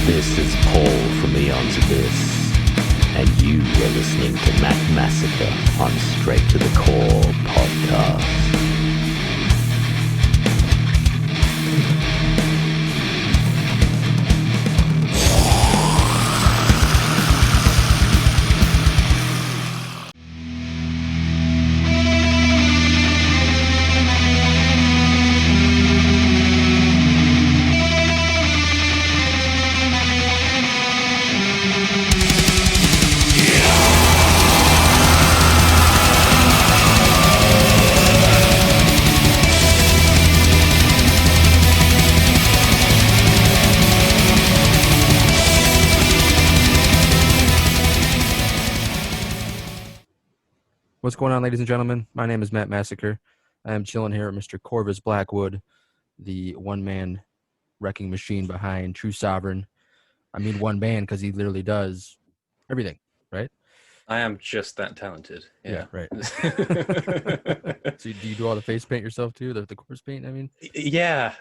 This is Paul from Eon's Abyss, and you are listening to Matt Massacre on Straight to the Core podcast. What's going on, ladies and gentlemen? My name is Matt Massacre. I am chilling here with Mr. Korvus Blackwood, the one-man wrecking machine behind TrveSovereign. I mean one man because he literally does everything, right? I am just that talented. Yeah right. So do you do all the face paint yourself too? The corpse paint, I mean? Yeah.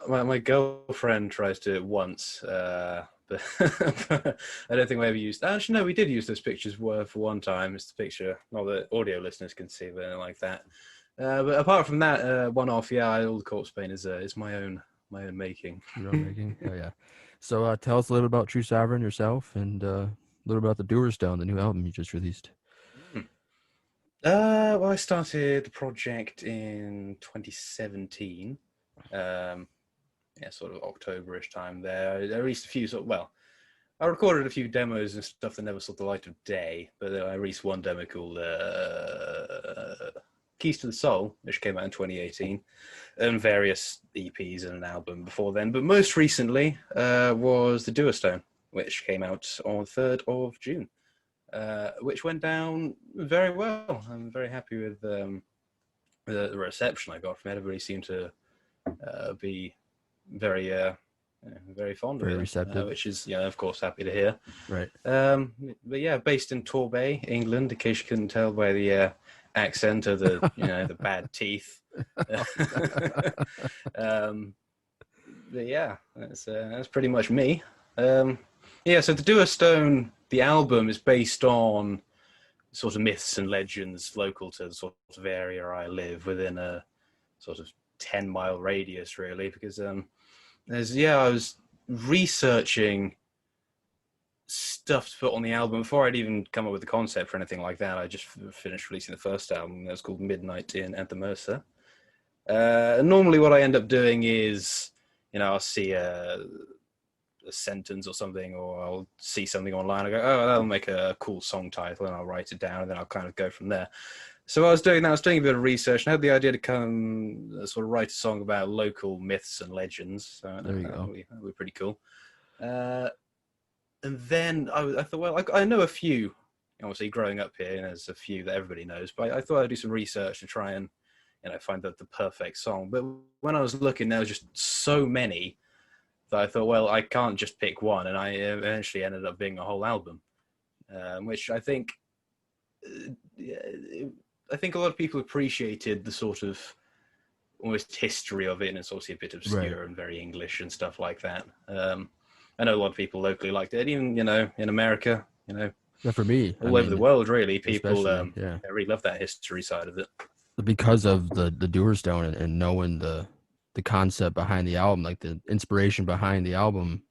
My girlfriend tries to do it once, but I don't think we ever used. Actually, no, we did use those pictures for one time. It's the picture, not that audio listeners can see, but like that. But apart from that, one-off, yeah, all the corpse paint is my own making. Your own making? Oh yeah. So tell us a little about TrveSovereign yourself, and a little about the Dewerstone, the new album you just released. Well, I started the project in 2017. Yeah, sort of October-ish time there. I released a few I recorded a few demos and stuff that never saw the light of day, but I released one demo called Keys to the Soul, which came out in 2018, and various EPs and an album before then. But most recently was the Dewerstone, which came out on 3rd of June, which went down very well. I'm very happy with the reception I got from it. Everybody seemed to be very fond of it, receptive, which is, of course, happy to hear. Right. But yeah, based in Torbay, England, in case you couldn't tell by the accent or the the bad teeth. But yeah, that's pretty much me. Yeah, so the Dewerstone, the album, is based on sort of myths and legends local to the sort of area I live within a sort of 10-mile radius, really, because I was researching stuff to put on the album before I'd even come up with the concept or anything like that. I just finished releasing the first album. That was called Midnight in Anthem Mercer. Normally what I end up doing is, I'll see a sentence or something, or I'll see something online. I go, oh, that'll make a cool song title, and I'll write it down, and then I'll kind of go from there. So I was doing a bit of research, and I had the idea to come sort of write a song about local myths and legends. So there you go. That would be pretty cool. And then I thought, well, I know a few, obviously growing up here, and there's a few that everybody knows, but I thought I'd do some research to try and, find the perfect song. But when I was looking, there was just so many that I thought, well, I can't just pick one, and I eventually ended up being a whole album, which I think a lot of people appreciated the sort of almost history of it, and it's obviously a bit obscure, right, and very English and stuff like that. I know a lot of people locally liked it, even in America, Yeah, for me, all over the world, really, people yeah, really love that history side of it. Because of the Dewerstone and knowing the concept behind the album, like the inspiration behind the album,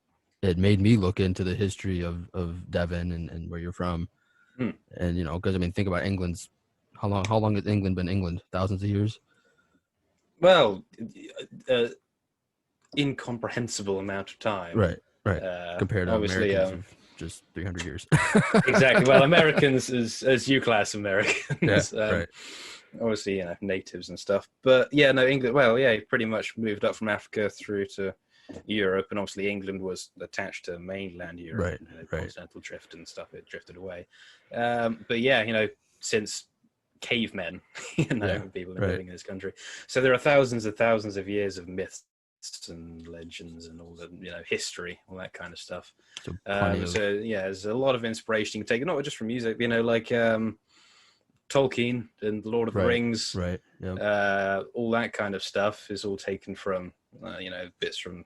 it made me look into the history of Devon and where you're from. And because think about England's how long has England been England? Thousands of years? Well, incomprehensible amount of time, right compared to obviously Americans of just 300 years. Exactly. Well, Americans as U-class Americans, right, obviously, natives and stuff. But yeah, no, England, well, yeah, pretty much moved up from Africa through to Europe, and obviously England was attached to mainland Europe, right, continental drift and stuff. It drifted away. But yeah, since cavemen, people have been living in this country, so there are thousands and thousands of years of myths and legends and all the history, all that kind of stuff. So yeah, there's a lot of inspiration you can take, not just from music, like Tolkien and the Lord of the Rings, right? Yep. All that kind of stuff is all taken from, bits from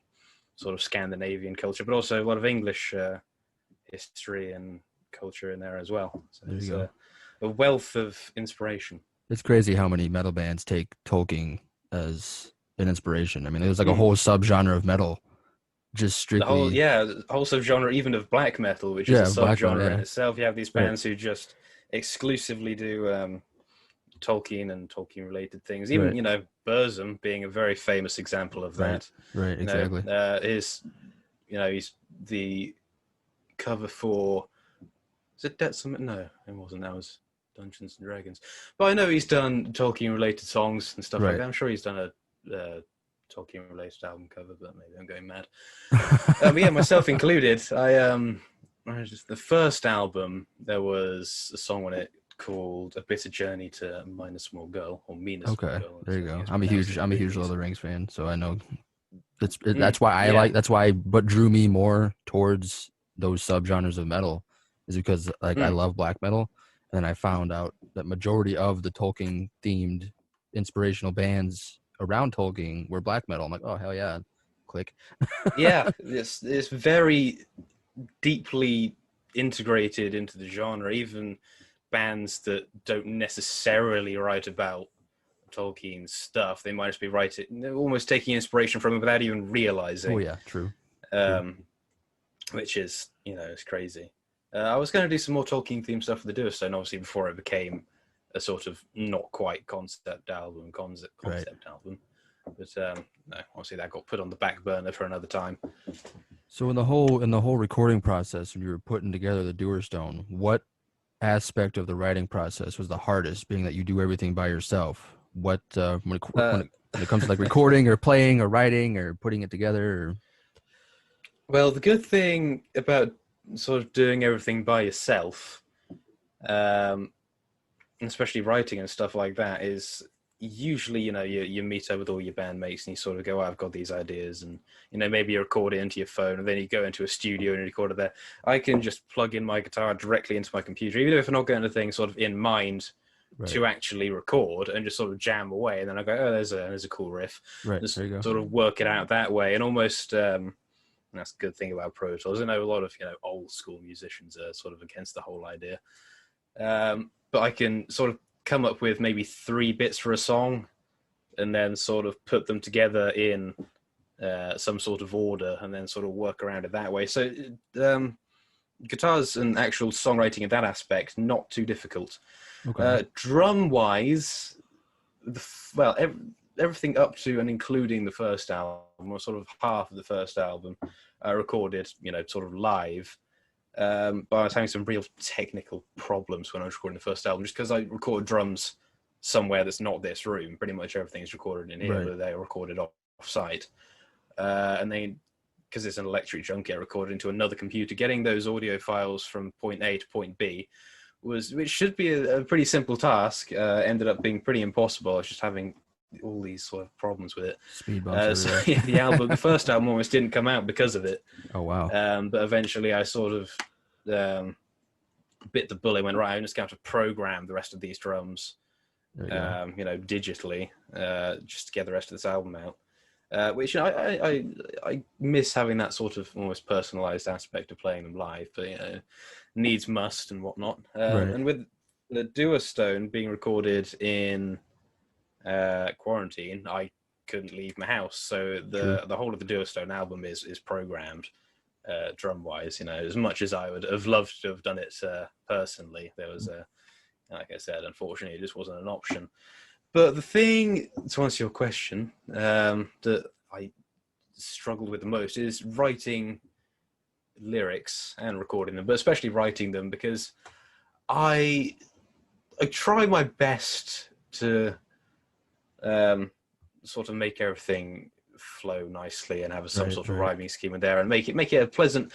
sort of Scandinavian culture, but also a lot of English history and culture in there as well. So There it's you go. a wealth of inspiration. It's crazy how many metal bands take Tolkien as an inspiration. I mean, there's like a whole subgenre of metal, just strictly The whole subgenre even of black metal, which is a black metal, subgenre in yeah. itself. You have these Right. bands who just exclusively do Tolkien and Tolkien related things. Even Burzum being a very famous example of that. Right, exactly. He's the cover for, is it Dead Summit? No, it wasn't. That was Dungeons and Dragons. But I know he's done Tolkien related songs and stuff like that. I'm sure he's done a Tolkien related album cover, but maybe I'm going mad. But yeah, myself included. The first album, there was a song on it called "A Bitter Journey to Minor Small Girl" or "Mina Small Girl." There you go. I'm a huge Lord of the Rings fan, so I know that's why what drew me more towards those subgenres of metal is because like I love black metal, and I found out that majority of the Tolkien themed inspirational bands around Tolkien were black metal. I'm like, oh hell yeah, click. Yeah, it's very deeply integrated into the genre. Even bands that don't necessarily write about Tolkien's stuff, they might just be almost taking inspiration from it without even realizing. Oh yeah, true. Which is, it's crazy. I was going to do some more Tolkien themed stuff for the Dewerstone, obviously, before it became a sort of not quite concept album. But no, obviously that got put on the back burner for another time. So in the whole recording process, when you were putting together the Dewerstone, what aspect of the writing process was the hardest? Being that you do everything by yourself. What when it comes to like recording or playing or writing or putting it together? Or... Well, the good thing about sort of doing everything by yourself, especially writing and stuff like that, is usually you meet up with all your bandmates and you sort of go, I've got these ideas, and maybe you record it into your phone and then you go into a studio and record it there. I can just plug in my guitar directly into my computer, even if I'm not getting anything sort of in mind to actually record, and just sort of jam away, and then I go, oh, there's a cool riff, right? There you go. Sort of work it out that way. And almost that's a good thing about Pro Tools. I know a lot of old school musicians are sort of against the whole idea, but I can sort of come up with maybe 3 bits for a song and then sort of put them together in some sort of order and then sort of work around it that way. So guitars and actual songwriting in that aspect, not too difficult. Okay. Drum wise, everything up to and including the first album, or sort of half of the first album, I recorded sort of live. But I was having some real technical problems when I was recording the first album, just because I recorded drums somewhere that's not this room. Pretty much everything is recorded in here, but they are recorded off-site. And then, because it's an electric junkie, I recorded into another computer. Getting those audio files from point A to point B, which should be a pretty simple task, ended up being pretty impossible. I was just having all these sort of problems with it. Speed bumps. The first album almost didn't come out because of it. Oh wow. But eventually I sort of bit the bullet, went, right, I'm just going to have to program the rest of these drums digitally, just to get the rest of this album out. Which I miss having that sort of almost personalized aspect of playing them live, but needs must and whatnot. And with the Dewerstone being recorded in quarantine, I couldn't leave my house, so the whole of the Dewerstone album is programmed drum wise. As much as I would have loved to have done it personally, there was like I said, unfortunately it just wasn't an option. But the thing, to answer your question, that I struggled with the most is writing lyrics and recording them, but especially writing them, because I try my best to sort of make everything flow nicely and have some sort of rhyming scheme in there, and make it a pleasant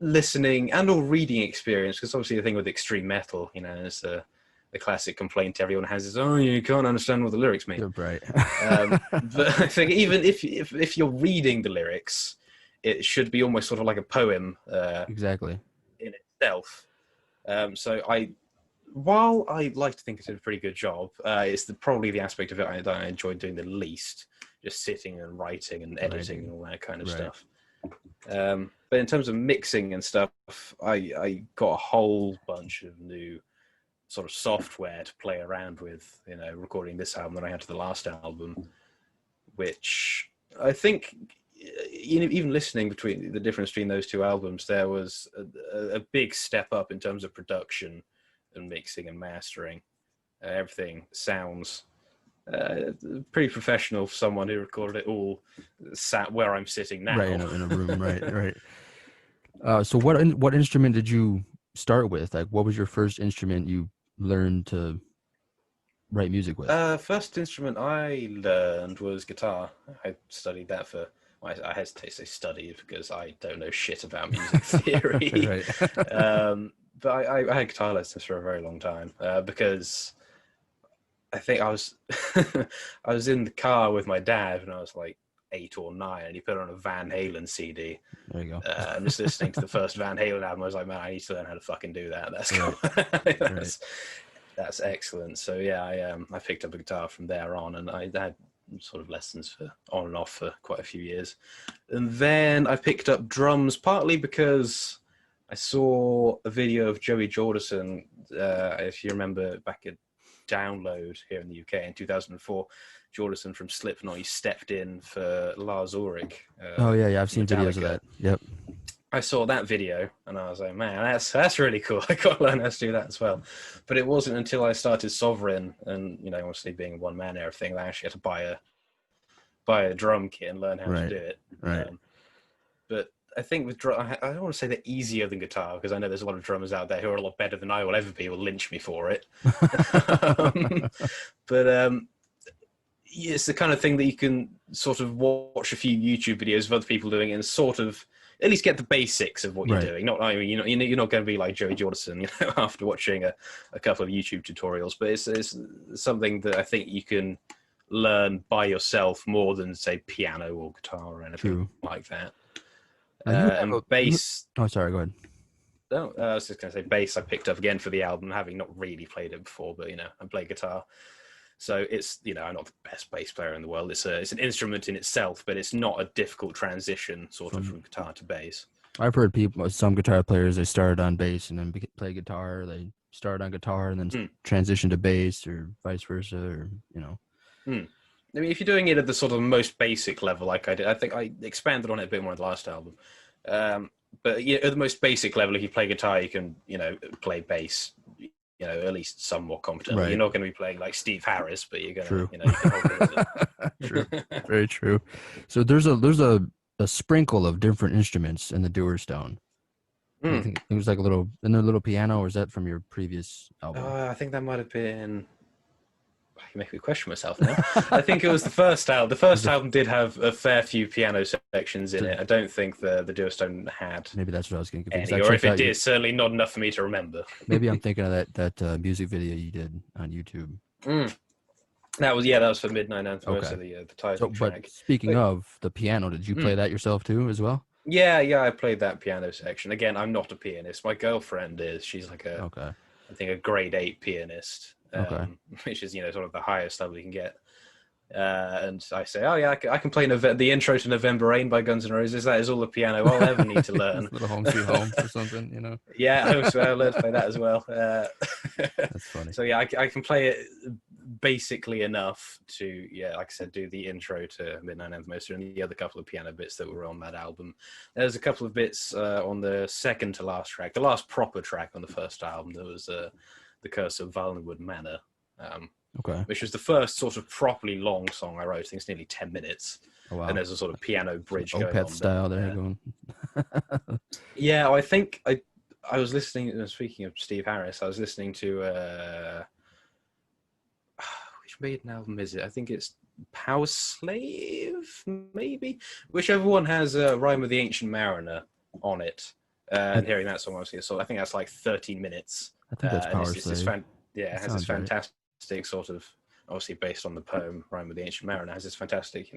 listening and or reading experience. Because obviously the thing with extreme metal, it's the classic complaint everyone has is, oh, you can't understand what the lyrics mean. Right. But I think even if you're reading the lyrics, it should be almost sort of like a poem. Exactly. In itself. So while I like to think I did a pretty good job, it's probably the aspect of it that I enjoyed doing the least. just sitting and writing and editing and all that kind of Right. stuff. But in terms of mixing and stuff, I got a whole bunch of new sort of software to play around with, recording this album than I had to the last album, which I think, even listening between the difference between those two albums, there was a big step up in terms of production and mixing and mastering. Everything sounds pretty professional for someone who recorded it all sat where I'm sitting now. Right, in a room, right. So what instrument did you start with? Like, what was your first instrument you learned to write music with? First instrument I learned was guitar. I studied that for, I hesitate to say studied because I don't know shit about music theory. Right. But I had guitar lessons for a very long time because I think I was I was in the car with my dad when I was like 8 or 9, and he put on a Van Halen CD. There you go. I'm just listening to the first Van Halen album. I was like, man, I need to learn how to fucking do that. That's cool. That's excellent. So yeah, I picked up a guitar from there on, and I had sort of lessons for on and off for quite a few years. And then I picked up drums partly because I saw a video of Joey Jordison, if you remember back at Download here in the UK in 2004. Jordison from Slipknot, he stepped in for Lars Ulrich. Oh yeah, I've seen videos of that. Yep. I saw that video and I was like, man, that's really cool. I got to learn how to do that as well. But it wasn't until I started Sovereign and, obviously being a one-man and everything, I actually had to buy a drum kit and learn how to do it. Right. But I think with drum, I don't want to say they're easier than guitar because I know there's a lot of drummers out there who are a lot better than I will ever be, will lynch me for it. But it's the kind of thing that you can sort of watch a few YouTube videos of other people doing it and sort of at least get the basics of what you're doing. You're not going to be like Joey Jordison, after watching a couple of YouTube tutorials, but it's something that I think you can learn by yourself more than, say, piano or guitar or anything like that. And bass. Oh, sorry. Go ahead. No, I was just going to say bass. I picked up again for the album, having not really played it before, but I play guitar, so it's I'm not the best bass player in the world. It's an instrument in itself, but it's not a difficult transition sort of from guitar to bass. I've heard some guitar players, they started on bass and then play guitar. They start on guitar and then transition to bass, or vice versa, or I mean, if you're doing it at the sort of most basic level, like I did, I think I expanded on it a bit more in the last album. But at the most basic level, if you play guitar, you can, play bass, at least somewhat competently. Right. You're not going to be playing like Steve Harris, but you're going True. to, you can hold it with it. True. Very true. So there's a sprinkle of different instruments in the Dewerstone. I think it was like a little piano, or is that from your previous album? I think that might have been. You make me question myself now. I think it was the first album. The first album did have a fair few piano sections in it. I don't think the Dewerstone had. Maybe that's what I was getting confused. Any, or if it did, certainly not enough for me to remember. Maybe I'm thinking of that music video you did on YouTube. That was for Midnight Anthem, Okay. so the title track. But speaking of the piano, did you play that yourself too, as well? Yeah, I played that piano section. Again, I'm not a pianist. My girlfriend is. She's like I think a grade 8 pianist. Which is sort of the highest level you can get, and I say, I can play the intro to November Rain by Guns N' Roses. That is all the piano I'll ever need to learn. Little Home Sweet Home or something, Yeah, I learned to play that as well. That's funny. So I can play it basically enough to like I said, do the intro to Midnight Anthem and the other couple of piano bits that were on that album. There's a couple of bits on the second to last track, the last proper track on the first album. There was The Curse of Vallenwood Manor, which was the first sort of properly long song I wrote. I think it's nearly 10 minutes. Oh, wow. And there's a sort of piano bridge going on. Style there going. Yeah, I think I was listening, speaking of Steve Harris, I was listening to, which maiden album is it? I think it's Power Slave, maybe? Whichever one has Rime of the Ancient Mariner on it. And hearing that song, obviously, so I think that's like 13 minutes. I think that's Power Slave. It has this fantastic sort of, obviously based on the poem Rime of the Ancient Mariner, has this fantastic,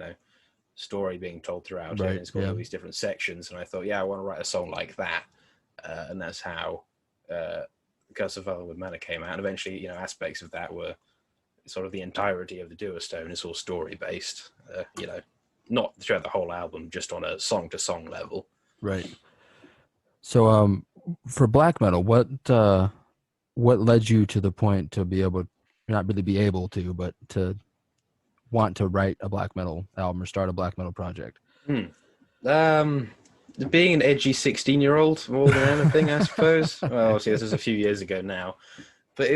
story being told throughout it. And it's got all these different sections. And I thought, I want to write a song like that. And that's how The Curse of Vallenwood Manor came out. And eventually, aspects of that were sort of the entirety of the Dewerstone is all story based. Not throughout the whole album, just on a song to song level. Right. So, for black metal, what led you to the point to be able, not really be able to, but to want to write a black metal album or start a black metal project? Being an edgy 16-year-old more than anything, I suppose. Well, obviously this is a few years ago now, but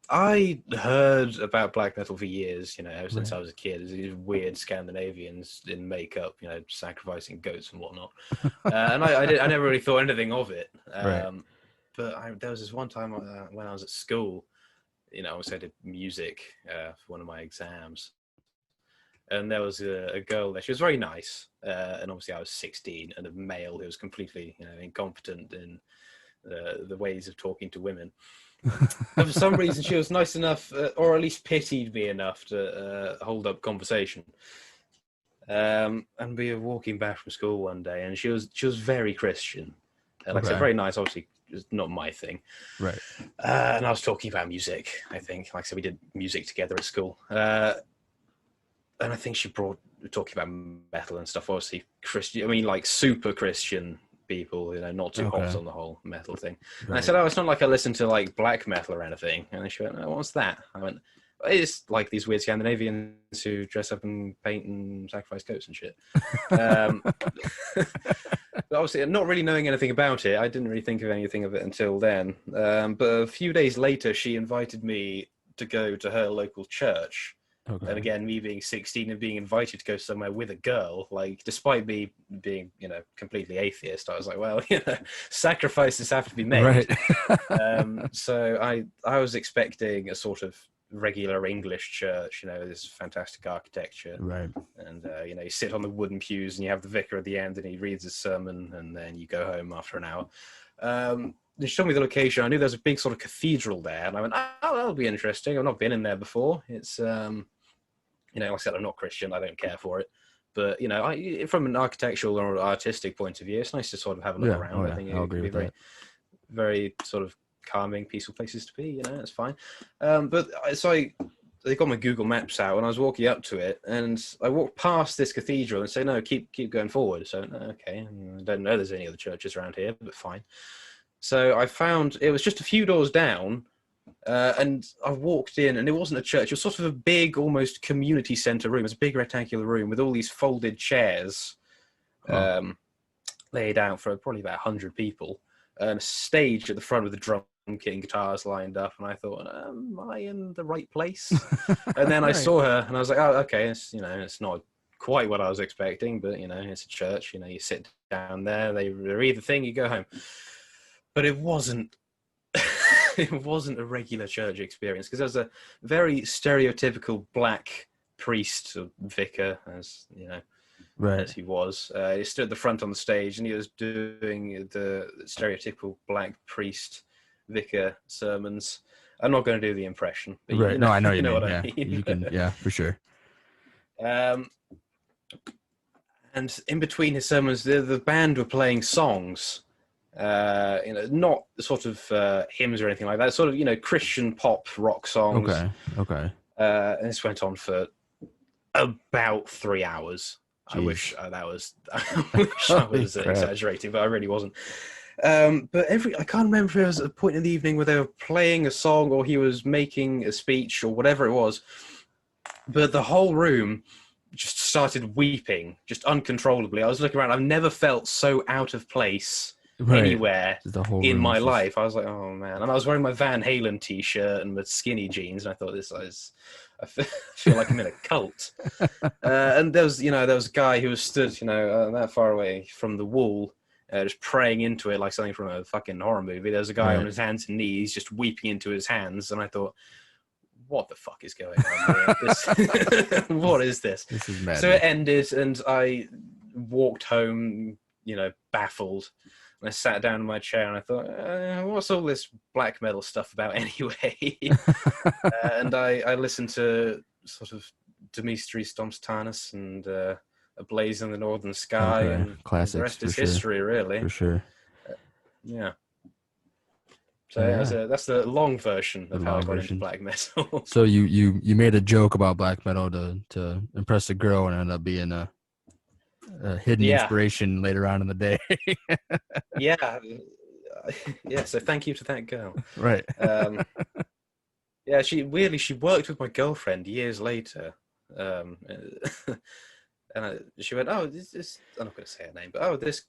I heard about black metal for years, ever since I was a kid. These weird Scandinavians in makeup, sacrificing goats and whatnot. And I never really thought anything of it. But there was this one time when I was at school, I did music for one of my exams. And there was a girl there. She was very nice. And obviously I was 16 and a male who was completely, incompetent in the ways of talking to women. But for some reason, she was nice enough, or at least pitied me enough to hold up conversation. And we were walking back from school one day, and she was very Christian. Like I said, very nice. Obviously, it's not my thing. Right. And I was talking about music. I think, like I said, we did music together at school. And I think she talking about metal and stuff. Obviously, Christian. I mean, like super Christian people, not too hot on the whole metal thing. Right. And I said, it's not like I listen to like black metal or anything. And she went, what's that? I went, it's like these weird Scandinavians who dress up and paint and sacrifice goats and shit. But obviously, not really knowing anything about it, I didn't really think of anything of it until then. But a few days later, she invited me to go to her local church. Okay. And again, me being 16 and being invited to go somewhere with a girl, like, despite me being, completely atheist, I was like, well, sacrifices have to be made. Right. So I was expecting a sort of regular English church, this fantastic architecture. Right. And, you sit on the wooden pews and you have the vicar at the end and he reads his sermon and then you go home after an hour. They showed me the location. I knew there was a big sort of cathedral there, and I went, "Oh, that'll be interesting. I've not been in there before. It's, like I said, I'm not Christian. I don't care for it, but from an architectural or artistic point of view, it's nice to sort of have a look around. I think I'll agree with that. Very sort of calming, peaceful places to be. It's fine. But they got my Google Maps out, and I was walking up to it, and I walked past this cathedral and say, "No, keep going forward." So okay, I don't know there's any other churches around here, but fine. So I found it was just a few doors down, and I walked in, and it wasn't a church. It was sort of a big, almost community centre room. It was a big rectangular room with all these folded chairs laid out for probably about 100 people, and a stage at the front with the drum kit and guitars lined up. And I thought, am I in the right place? And then I saw her, and I was like, oh, okay, it's not quite what I was expecting, but it's a church. You sit down there, they read the thing, you go home. But it wasn't it wasn't a regular church experience, because there was a very stereotypical black priest or vicar, as as he was. He stood at the front on the stage and he was doing the stereotypical black priest vicar sermons. I'm not going to do the impression. But no, I know you know mean. what I mean. You can, yeah, for sure. And in between his sermons, the band were playing songs. Not sort of hymns or anything like that. Sort of, Christian pop rock songs. Okay. And this went on for about 3 hours. Jeez. I wish I was exaggerating, but I really wasn't. But I can't remember if it was a point in the evening where they were playing a song or he was making a speech or whatever it was. But the whole room just started weeping, just uncontrollably. I was looking around. I've never felt so out of place anywhere in my life. I was like, oh man. And I was wearing my Van Halen t-shirt and with skinny jeans, and I thought, I feel like I'm in a cult. And there was a guy who was stood that far away from the wall, just praying into it like something from a fucking horror movie. There was a guy on his hands and knees just weeping into his hands, and I thought, what the fuck is going on here? What is this? This is mad. So it ended, and I walked home, baffled. And I sat down in my chair and I thought, what's all this black metal stuff about anyway? And I listened to sort of Demetri Stomstanus and A Blaze in the Northern Sky, and classics, the rest is history, really. For sure. Yeah. So that's the long version of how I got into black metal. So you made a joke about black metal to impress a girl and ended up being a hidden inspiration later on in the day. Yeah. So thank you to that girl. Right. Yeah, she worked with my girlfriend years later. And she went, "Oh, this I'm not going to say her name, but oh, this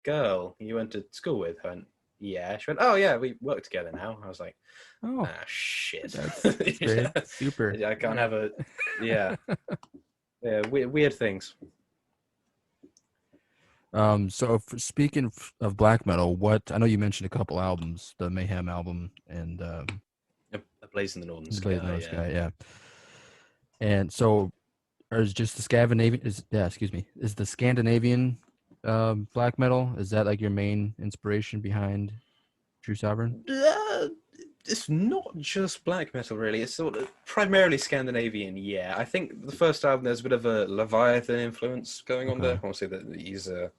girl you went to school with." I went, "Yeah." She went, "Oh, yeah, we work together now." I was like, "Oh, shit, that's great, super." I can't have a, yeah, weird things. So speaking of black metal, I know you mentioned a couple albums, the Mayhem album and A Blaze in the Northern Sky. Blaze in the Northern Sky, yeah. And so, is just the Scandinavian? Is the Scandinavian black metal? Is that like your main inspiration behind TrveSovereign? It's not just black metal, really. It's sort of primarily Scandinavian. Yeah, I think the first album there's a bit of a Leviathan influence going on there. I want to say that he's a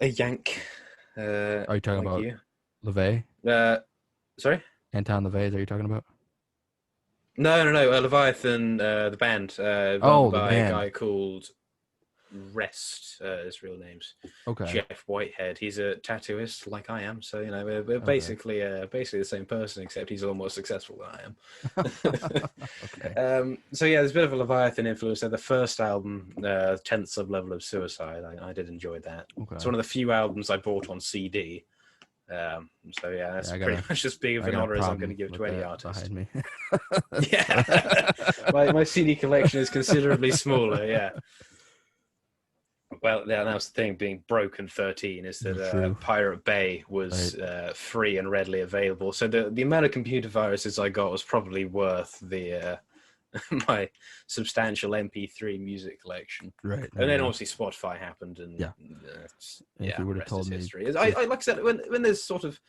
Yank. Are you talking about LaVey? Sorry, Anton LaVey. Is that you're talking about? No. Leviathan, the band. The by band. A guy called Rest. His real name's Jeff Whitehead. He's a tattooist, like I am. So we're basically the same person, except he's a lot more successful than I am. So yeah, there's a bit of a Leviathan influence there. The first album, 10th Sublevel of Suicide, I did enjoy that. It's one of the few albums I bought on CD. So yeah, that's pretty much as big of an honor as I'm going to give to any artist. Me. Yeah, my CD collection is considerably smaller. Yeah. Well, yeah, that was the thing. Being broken 13 is that Pirate Bay was free and readily available. So the amount of computer viruses I got was probably worth the my substantial MP3 music collection. Right. And then obviously Spotify happened, and if you would have told me, history. I like I said, when there's sort of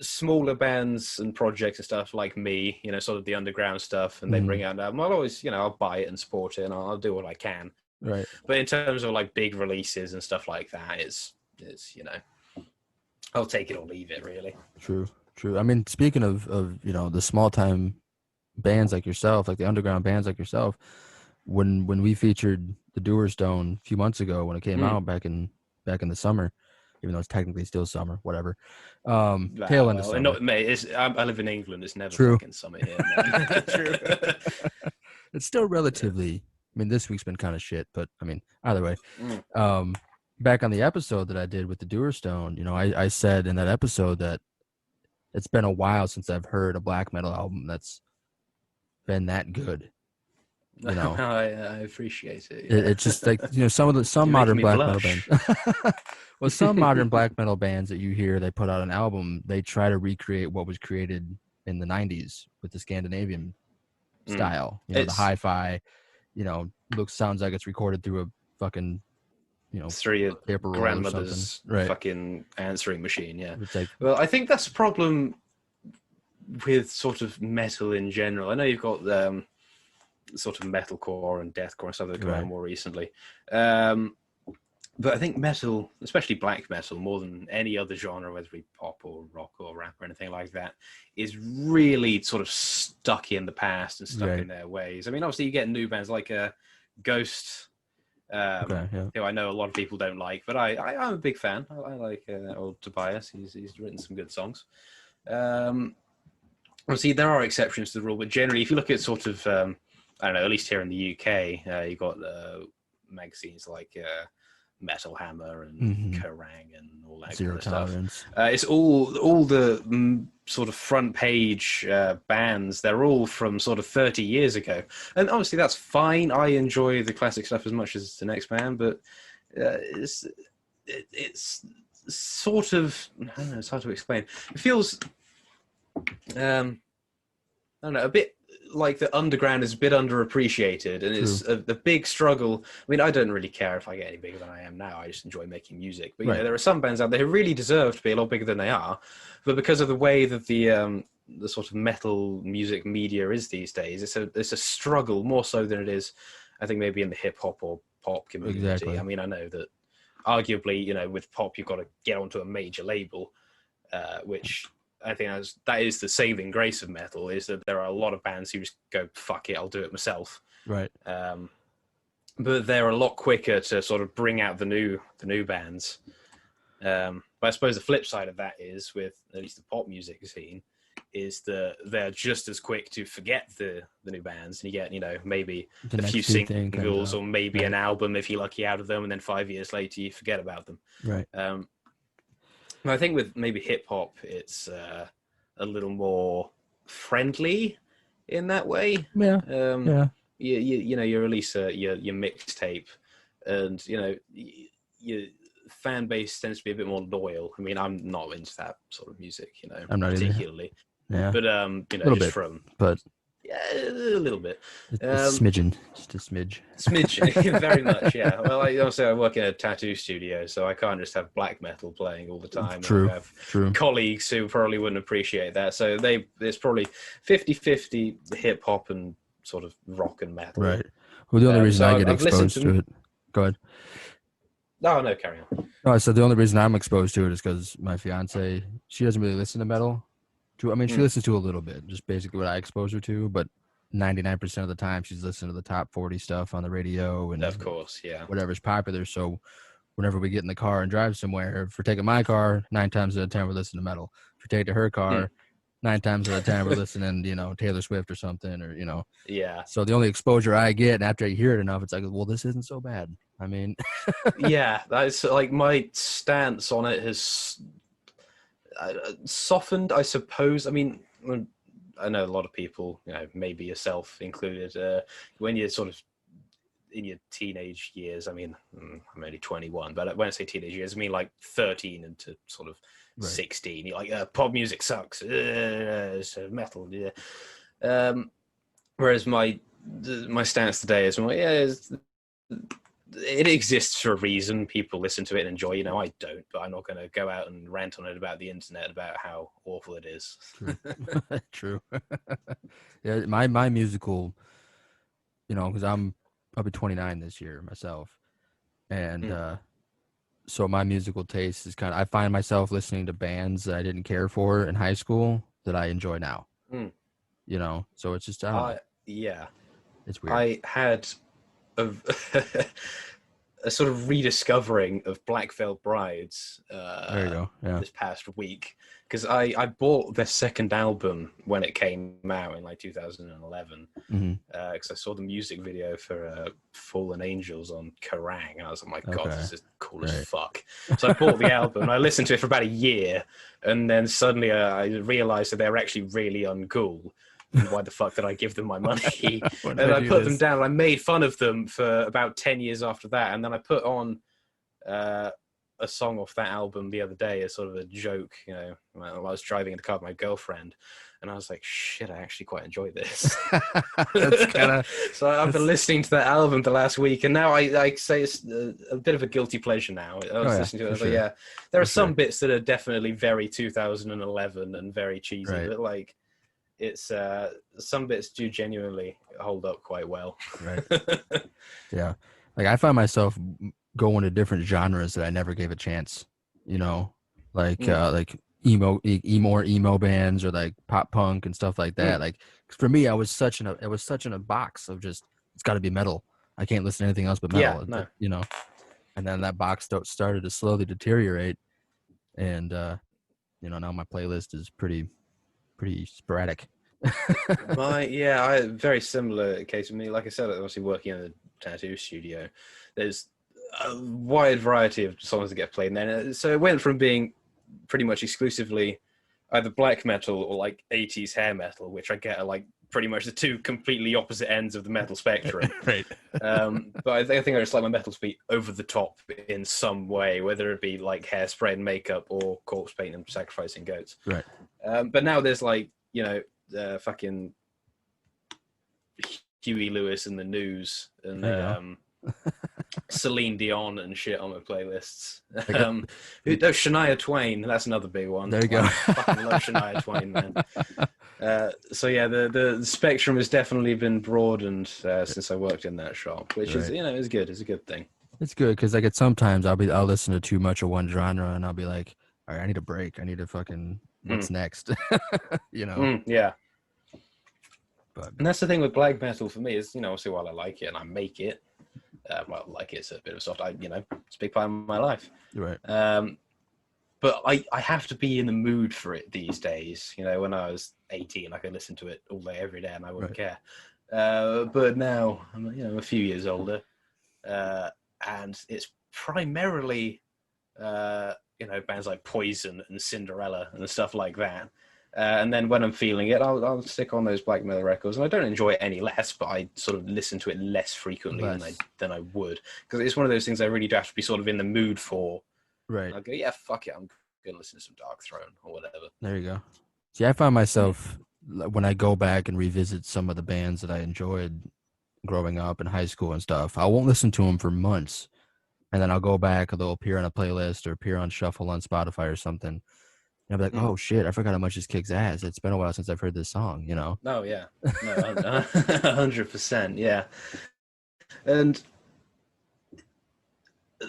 smaller bands and projects and stuff like me, sort of the underground stuff, and they bring out an album, I'll always, I'll buy it and support it, and I'll do what I can. Right. But in terms of like big releases and stuff like that, it's I'll take it or leave it, really. True. I mean, speaking of the small time bands like yourself, like the underground bands like yourself, when we featured the Dewerstone a few months ago when it came out back in the summer, even though it's technically still summer, whatever. Tail end of summer. No, mate, I live in England. It's never fucking summer here. True. It's still relatively. I mean, this week's been kind of shit, but I mean, either way. Back on the episode that I did with the Dewerstone, I said in that episode that it's been a while since I've heard a black metal album that's been that good. I appreciate it. Yeah. It's just like some modern black metal bands. Well, some modern black metal bands that you hear, they put out an album, they try to recreate what was created in the 90s with the Scandinavian style. The hi-fi. Sounds like it's recorded through a fucking, three grandmother's fucking answering machine. Yeah. Well, I think that's a problem with sort of metal in general. I know you've got sort of metalcore and deathcore and stuff that have come out more recently. But I think metal, especially black metal, more than any other genre, whether it be pop or rock or rap or anything like that, is really sort of stuck in the past and stuck in their ways. I mean, obviously you get new bands like Ghost, who I know a lot of people don't like, but I'm a big fan. I like old Tobias. He's written some good songs. Obviously there are exceptions to the rule, but generally if you look at sort of, I don't know, at least here in the UK, you've got magazines like Metal Hammer and Kerrang and all that Zero kind of Tolerance. Stuff. It's all the sort of front page bands. They're all from sort of 30 years ago, and obviously that's fine. I enjoy the classic stuff as much as the next band, but it's sort of, I don't know. It's hard to explain. It feels I don't know, a bit like the underground is a bit underappreciated, and it's the big struggle. I mean, I don't really care if I get any bigger than I am now. I just enjoy making music. But there are some bands out there who really deserve to be a lot bigger than they are, but because of the way that the sort of metal music media is these days, it's a struggle more so than it is, I think, maybe in the hip hop or pop community. Exactly. I mean, I know that arguably, with pop you've got to get onto a major label, which I think that is the saving grace of metal, is that there are a lot of bands who just go, fuck it, I'll do it myself. Right. But they're a lot quicker to sort of bring out the new bands. But I suppose the flip side of that is, with at least the pop music scene, is that they're just as quick to forget the new bands, and you get, maybe a few singles or maybe an album if you're lucky out of them, and then 5 years later you forget about them. Right. I think with maybe hip hop, it's a little more friendly in that way. Yeah. Yeah. You release your mixtape, and your fan base tends to be a bit more loyal. I mean, I'm not into that sort of music, I'm not particularly. Yeah. But yeah, a little bit. A smidgen, just a smidge. Smidge, very much, yeah. Well, I work in a tattoo studio, so I can't just have black metal playing all the time. True, I have true. colleagues who probably wouldn't appreciate that. So it's probably 50-50 hip hop and sort of rock and metal. Right. Well, the only reason I get exposed to it. Go ahead. No, carry on. No, I said the only reason I'm exposed to it is because my fiance, she doesn't really listen to metal. She listens to a little bit, just basically what I expose her to, but 99% of the time she's listening to the top 40 stuff on the radio and of course, yeah, whatever's popular. So whenever we get in the car and drive somewhere, if we're taking my car, 9 times out of 10 we're listening to metal. If we take to her car, 9 times out of 10 we're listening, Taylor Swift or something, or Yeah. So the only exposure I get, and after I hear it enough, it's like, well, this isn't so bad. I mean, yeah, that's like my stance on it has softened, I suppose. I mean, I know a lot of people, maybe yourself included, when you're sort of in your teenage years, I mean, I'm only 21, but when I say teenage years, I mean like 13 into sort of 16. You're like, pop music sucks, it's metal, yeah. Whereas my stance today is, it exists for a reason. People listen to it and enjoy. I don't, but I'm not going to go out and rant on it about the internet about how awful it is. True. True. Yeah, my musical, because I'll be 29 this year myself, and so my musical taste is I find myself listening to bands that I didn't care for in high school that I enjoy now. So it's just yeah, it's weird. I had a sort of rediscovering of Black Veil Brides there you go. Yeah. this past week, because I bought their second album when it came out in like 2011, because I saw the music video for Fallen Angels on Kerrang, and I was like, my God, this is cool as fuck. So I bought the album and I listened to it for about a year, and then suddenly I realized that they're actually really uncool. Why the fuck did I give them my money? And I put them down. I made fun of them for about 10 years after that. And then I put on a song off that album the other day as sort of a joke. I was driving in the car with my girlfriend, and I was like, shit, I actually quite enjoy this. So I've been listening to that album the last week, and now I say it's a bit of a guilty pleasure now. I was listening to it, I was like, there are some bits that are definitely very 2011 and very cheesy, but like, it's some bits do genuinely hold up quite well. Right. Yeah. Like I find myself going to different genres that I never gave a chance, like emo bands or like pop punk and stuff like that. Like for me, it was such in a box of just, it's got to be metal. I can't listen to anything else but metal. Yeah, no. And then that box started to slowly deteriorate, and now my playlist is pretty sporadic. Very similar case with me. Like I said, obviously working in a tattoo studio, there's a wide variety of songs that get played in there. So it went from being pretty much exclusively either black metal or like 80s hair metal, which I get are like pretty much the two completely opposite ends of the metal spectrum. Right. But I think I just like my metal to be over the top in some way, whether it be like hairspray and makeup or corpse paint and sacrificing goats. Right. But now there's like, fucking Huey Lewis and the News and Celine Dion and shit on my playlists. Shania Twain, that's another big one. There you go. I fucking love Shania Twain, man. So yeah, the spectrum has definitely been broadened since I worked in that shop, which is is good. It's a good thing. It's good because sometimes I'll listen to too much of one genre and I'll be like, all right, I need a break. I need to fucking what's next, you know. Yeah. But And that's the thing with black metal for me is, obviously while I like it and I make it, like it's a bit of a soft, it's a big part of my life. right. But I have to be in the mood for it these days. When I was 18, I could listen to it all day, every day, and I wouldn't care. But now I'm, a few years older, and it's primarily, bands like Poison and Cinderella and stuff like that. And then when I'm feeling it, I'll stick on those black metal records, and I don't enjoy it any less, but I sort of listen to it less frequently than I would, because it's one of those things I really do have to be sort of in the mood for. Right. I'll go, yeah, fuck it, I'm gonna listen to some Dark Throne or whatever. There you go. See, I find myself when I go back and revisit some of the bands that I enjoyed growing up in high school and stuff, I won't listen to them for months, and then I'll go back, they'll appear on a playlist or appear on shuffle on Spotify or something. And I'll be like, oh shit, I forgot how much this kicks ass. It's been a while since I've heard this song, Oh yeah, no, 100%, yeah. And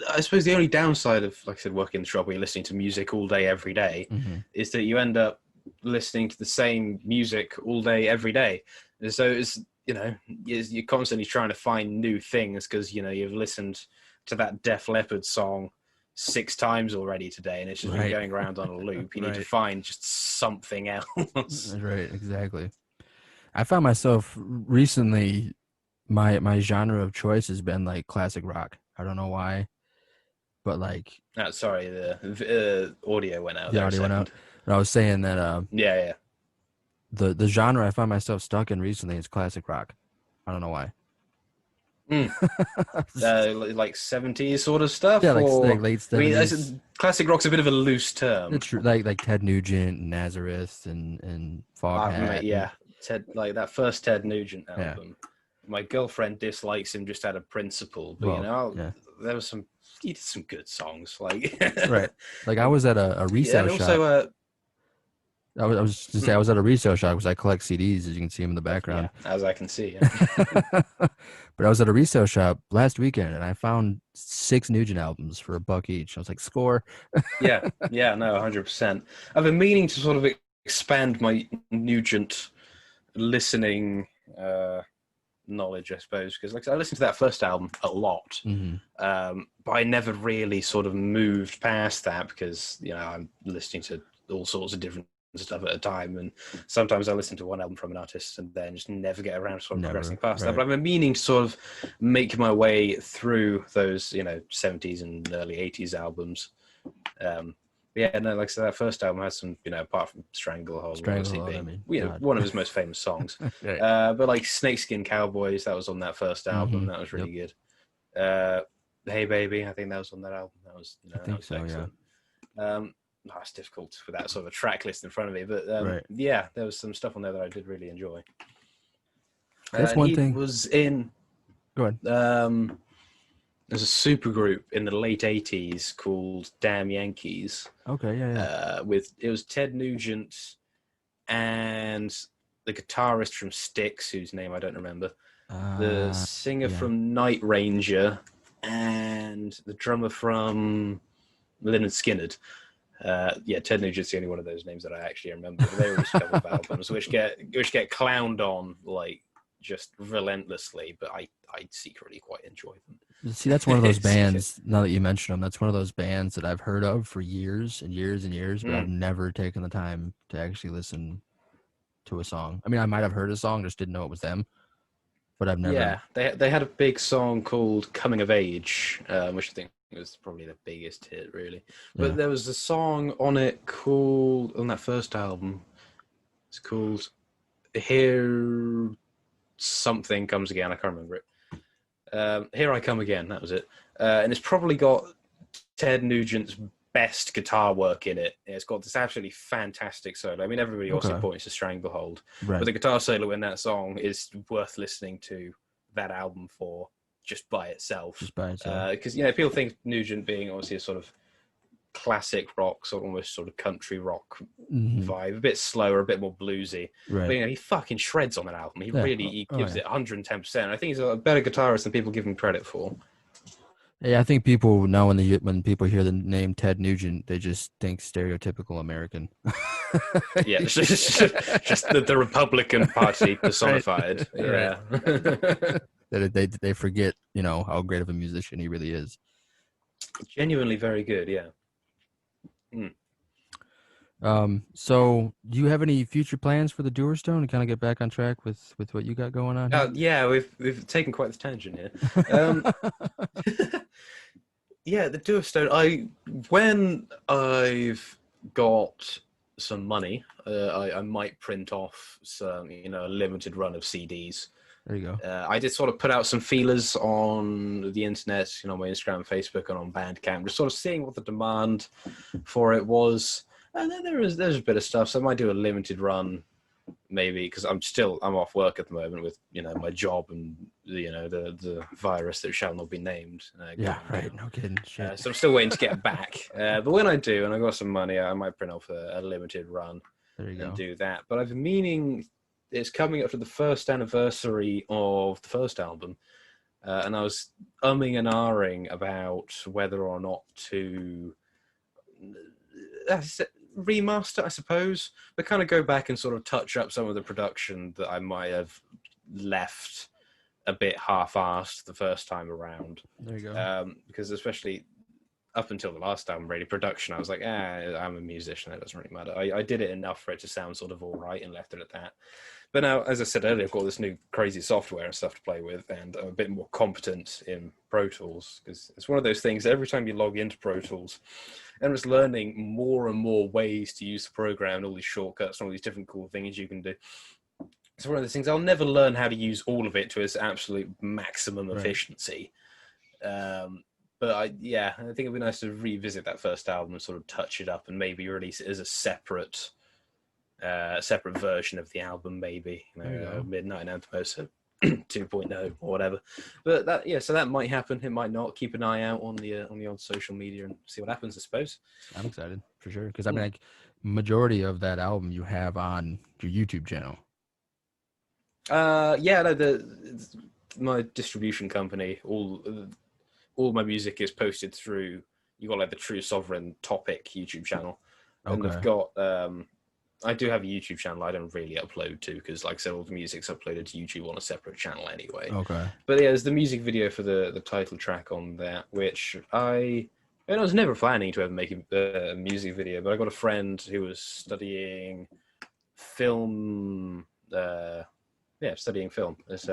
I suppose the only downside of, like I said, working in the shop where you're listening to music all day, every day, is that you end up listening to the same music all day, every day. And so it's, you're constantly trying to find new things because, you've listened to that Def Leppard song 6 times already today, and it's just been going around on a loop. You need to find just something else. Right, exactly. I found myself recently, my genre of choice has been like classic rock. I don't know why, but like. Sorry, the audio went out. The audio went out. But I was saying that. Yeah. The genre I find myself stuck in recently is classic rock. I don't know why. Like 70s sort of stuff. Yeah, like late 70s. Classic rock's a bit of a loose term. It's like Ted Nugent, and Nazareth, and Foghat. Yeah, like that first Ted Nugent album. Yeah. My girlfriend dislikes him just out of principle, but there was he did some good songs. Like right, like I was at a resale shop. Also, I was just say I was at a resale shop because I collect CDs, as you can see them in the background. Yeah, as I can see. Yeah. But I was at a resale shop last weekend, and I found 6 Nugent albums for $1 each. I was like, score. Yeah, no, 100%. I've been meaning to sort of expand my Nugent listening knowledge, I suppose, because like I listened to that first album a lot, but I never really sort of moved past that because I'm listening to all sorts of different stuff at a time, and sometimes I listen to one album from an artist and then just never get around to sort of progressing past that. But I've been meaning to sort of make my way through those 70s and early 80s albums. Like I said, that first album has some, apart from Stranglehold being one of his most famous songs. Right. But like Snakeskin Cowboys, that was on that first album. That was really good. Hey Baby, I think that was on that album. That was, I think so, excellent. It's difficult with that sort of a track list in front of me, but there was some stuff on there that I did really enjoy. That's one thing. Was in. Go ahead. There's a super group in the late 80s called Damn Yankees. Okay, yeah. It was Ted Nugent and the guitarist from Styx, whose name I don't remember, the singer from Night Ranger, and the drummer from Lynyrd Skynyrd. Ted Nugent's the only one of those names that I actually remember. They released a couple of albums which get clowned on like just relentlessly, but I secretly quite enjoy them. See, that's one of those bands. Now that you mention them, that's one of those bands that I've heard of for years and years and years, but I've never taken the time to actually listen to a song. I mean, I might have heard a song, just didn't know it was them. But I've never. Yeah, they had a big song called "Coming of Age," which I think was probably the biggest hit, really. But there was a song on it on that first album. It's called "Here Something Comes Again." I can't remember it. "Here I Come Again." That was it, and it's probably got Ted Nugent's best guitar work in it. It's got this absolutely fantastic solo. I mean, everybody also points to Stranglehold, but the guitar solo in that song is worth listening to that album for just by itself. Because people think Nugent being obviously a sort of classic rock, sort of almost sort of country rock vibe, a bit slower, a bit more bluesy. Right. But he fucking shreds on that album. He gives it 110%. I think he's a better guitarist than people give him credit for. Yeah, I think people now when people hear the name Ted Nugent, they just think stereotypical American. Yeah, just the Republican Party personified. Right. Yeah. They forget, how great of a musician he really is. Genuinely very good, yeah. So do you have any future plans for the Dewerstone to kind of get back on track with what you got going on here? Yeah, we've taken quite the tangent here. Yeah, the Dewerstone. When I've got some money, I might print off some, a limited run of CDs. There you go. I did sort of put out some feelers on the internet, on my Instagram, Facebook, and on Bandcamp, just sort of seeing what the demand for it was. And then there's a bit of stuff, so I might do a limited run, maybe, because I'm off work at the moment with my job and the virus that shall not be named. Yeah, right. No kidding. Shit. So I'm still waiting to get back. But when I do, and I got some money, I might print off a limited run and do that. But I've been meaning. It's coming up to the first anniversary of the first album, and I was umming and ahhing about whether or not to remaster, I suppose, but kind of go back and sort of touch up some of the production that I might have left a bit half-assed the first time around. There you go. Because especially up until the last album, really, production, I was like, I'm a musician, it doesn't really matter. I did it enough for it to sound sort of all right and left it at that. But now, as I said earlier, I've got this new crazy software and stuff to play with, and I'm a bit more competent in Pro Tools, because it's one of those things, every time you log into Pro Tools, and was learning more and more ways to use the program and all these shortcuts and all these different cool things you can do. It's one of those things, I'll never learn how to use all of it to its absolute maximum efficiency. But I think it'd be nice to revisit that first album and sort of touch it up and maybe release it as a separate version of the album, maybe Midnight Anthem 2.0 or whatever. But so that might happen. It might not. Keep an eye out on the odd social media and see what happens, I suppose. I'm excited for sure, because I mean, like, majority of that album you have on your YouTube channel. My distribution company, all my music is posted through. You got like the TrveSovereign topic YouTube channel, and they've got. I do have a YouTube channel I don't really upload to, because, like I said, all the music's uploaded to YouTube on a separate channel anyway. Okay. But yeah, there's the music video for the title track on that, which I was never planning to ever make a music video, but I got a friend who was studying film. Studying film at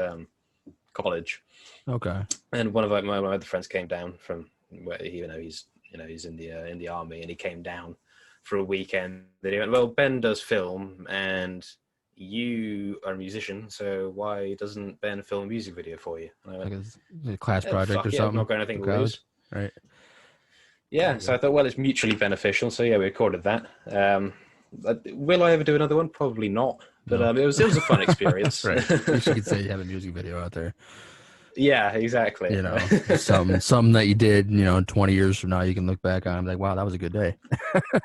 college. Okay. And one of my other friends came down from where he's in the army, and he came down for a weekend. Then he went, well, Ben does film and you are a musician, so why doesn't Ben film a music video for you? And I went, like a class project or something. I'm not got anything to lose. Right. Yeah, so I thought, well, it's mutually beneficial. So yeah, we recorded that. Will I ever do another one? Probably not. But it was a fun experience. Right. You could say you have a music video out there. Yeah, exactly. Something that you did, 20 years from now, you can look back on and be like, wow, that was a good day.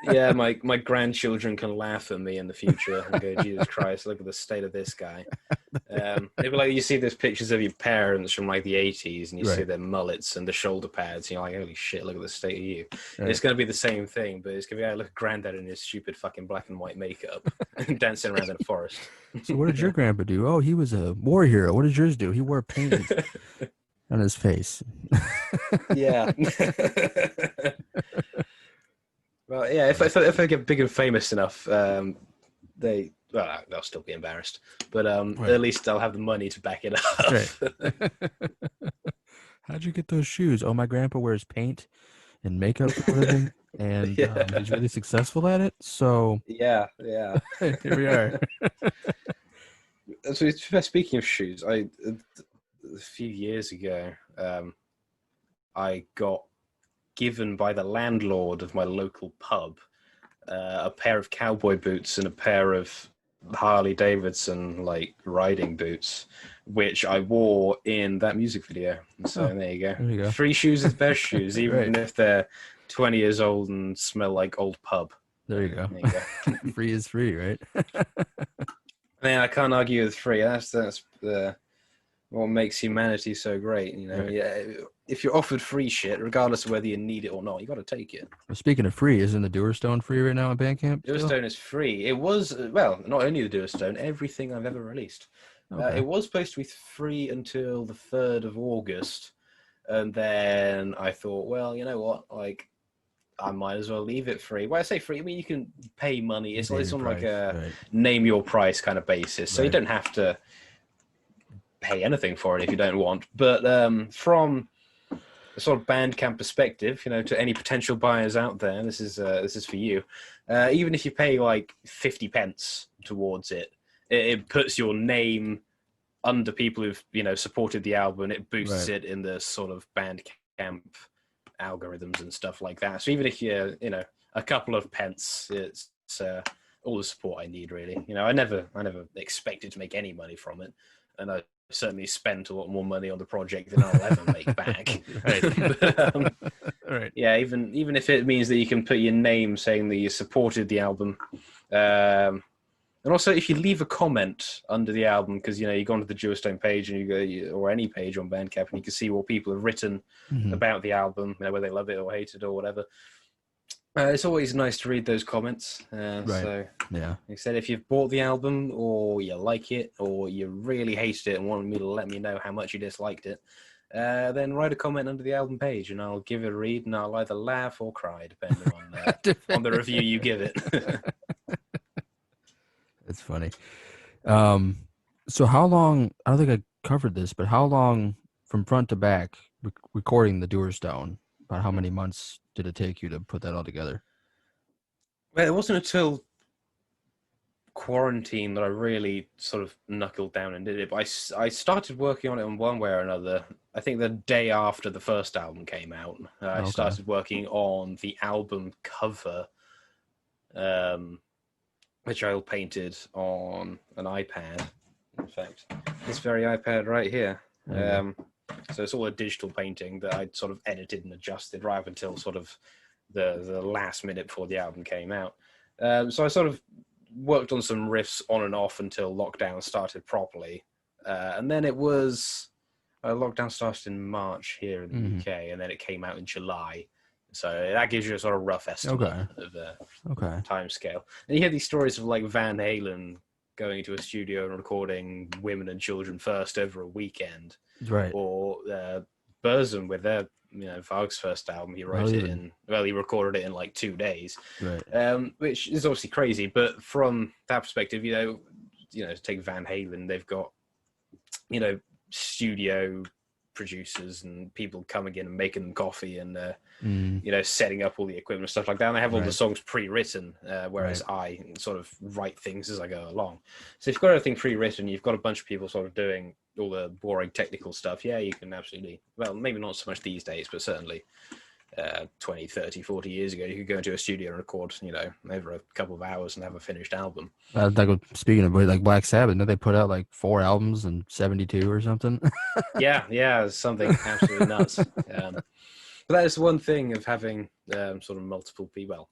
Yeah, my grandchildren can laugh at me in the future and go, Jesus Christ, look at the state of this guy. It'd be like you see those pictures of your parents from like the 80s, and you see their mullets and the shoulder pads, and you're like, holy shit, look at the state of you. Right. It's going to be the same thing, but it's going to be, look at Granddad in his stupid fucking black and white makeup dancing around in a forest. So what did your grandpa do? Oh, he was a war hero. What did yours do? He wore paint on his face. Yeah. Well, yeah, if I get big and famous enough, they'll still be embarrassed, but at least I'll have the money to back it up. Right. How'd you get those shoes? Oh, my grandpa wears paint and makeup for a living, and he's really successful at it. So yeah, here we are. So speaking of shoes, a few years ago, I got given by the landlord of my local pub a pair of cowboy boots and a pair of Harley Davidson riding boots, which I wore in that music video. So there you go. Free shoes is best shoes, even if they're 20 years old and smell like old pub. There you go. Free is free, right? Man, I can't argue with free. That's what makes humanity so great. You know, Right. yeah. If you're offered free shit, regardless of whether you need it or not, you got to take it. Well, speaking of free, isn't the Dewerstone free right now on Bandcamp? Still? Dewerstone is free. It was well, not only the Dewerstone, everything I've ever released. Okay. It was supposed to be free until the 3rd of August, and then I thought, well, you know what, like, I might as well leave it free. When I say free, I mean you can pay money. It's on like a name your price kind of basis, so you don't have to pay anything for it if you don't want. But from a sort of Bandcamp perspective, you know, to any potential buyers out there, this is for you. Even if you pay like 50 pence towards it, it puts your name under people who've, you know, supported the album, and it boosts it in the sort of Bandcamp algorithms and stuff like that. So even if you're, you know, a couple of pence, it's all the support I need, really. You know, I never expected to make any money from it, and I certainly spent a lot more money on the project than I'll ever make back. But, right. Yeah, even if it means that you can put your name saying that you supported the album, and also if you leave a comment under the album, because you know you go onto the Dewerstone page and you go, or any page on Bandcamp, and you can see what people have written about the album, you know, whether they love it or hate it or whatever. It's always nice to read those comments. So, yeah. like I said, if you've bought the album or you like it or you really hated it and wanted me to let me know how much you disliked it, then write a comment under the album page and I'll give it a read and I'll either laugh or cry, depending on the review you give it. It's funny. So how long, I don't think I covered this, but how long from front to back recording the Dewerstone, about how many months did it take you to put that all together? Well, it wasn't until quarantine that I really sort of knuckled down and did it. But I started working on it in one way or another. I think the day after the first album came out, I started working on the album cover, which I painted on an iPad. In fact, this very iPad right here. So it's all a digital painting that I'd sort of edited and adjusted right up until sort of the last minute before the album came out. So I sort of worked on some riffs on and off until lockdown started properly. And then it was... lockdown started in March here in the UK, and then it came out in July. So that gives you a sort of rough estimate of the time scale. And you hear these stories of like Van Halen going into a studio and recording Women and Children First over a weekend. Right. Or Burzum with their, you know, Varg's first album, he wrote it in, well, he recorded it in like 2 days. Right. Which is obviously crazy, but from that perspective, you know, to take Van Halen, they've got, you know, studio producers and people coming in and making them coffee and you know, setting up all the equipment and stuff like that, and they have all the songs pre-written, whereas I sort of write things as I go along. So if you've got everything pre-written, you've got a bunch of people sort of doing all the boring technical stuff, yeah, you can absolutely, well, maybe not so much these days, but certainly 20, 30, 40 years ago, you could go into a studio and record, you know, over a couple of hours and have a finished album. Like, speaking of like Black Sabbath, did they put out like 4 albums in 72 or something? yeah, something absolutely nuts. But that is one thing of having sort of multiple people,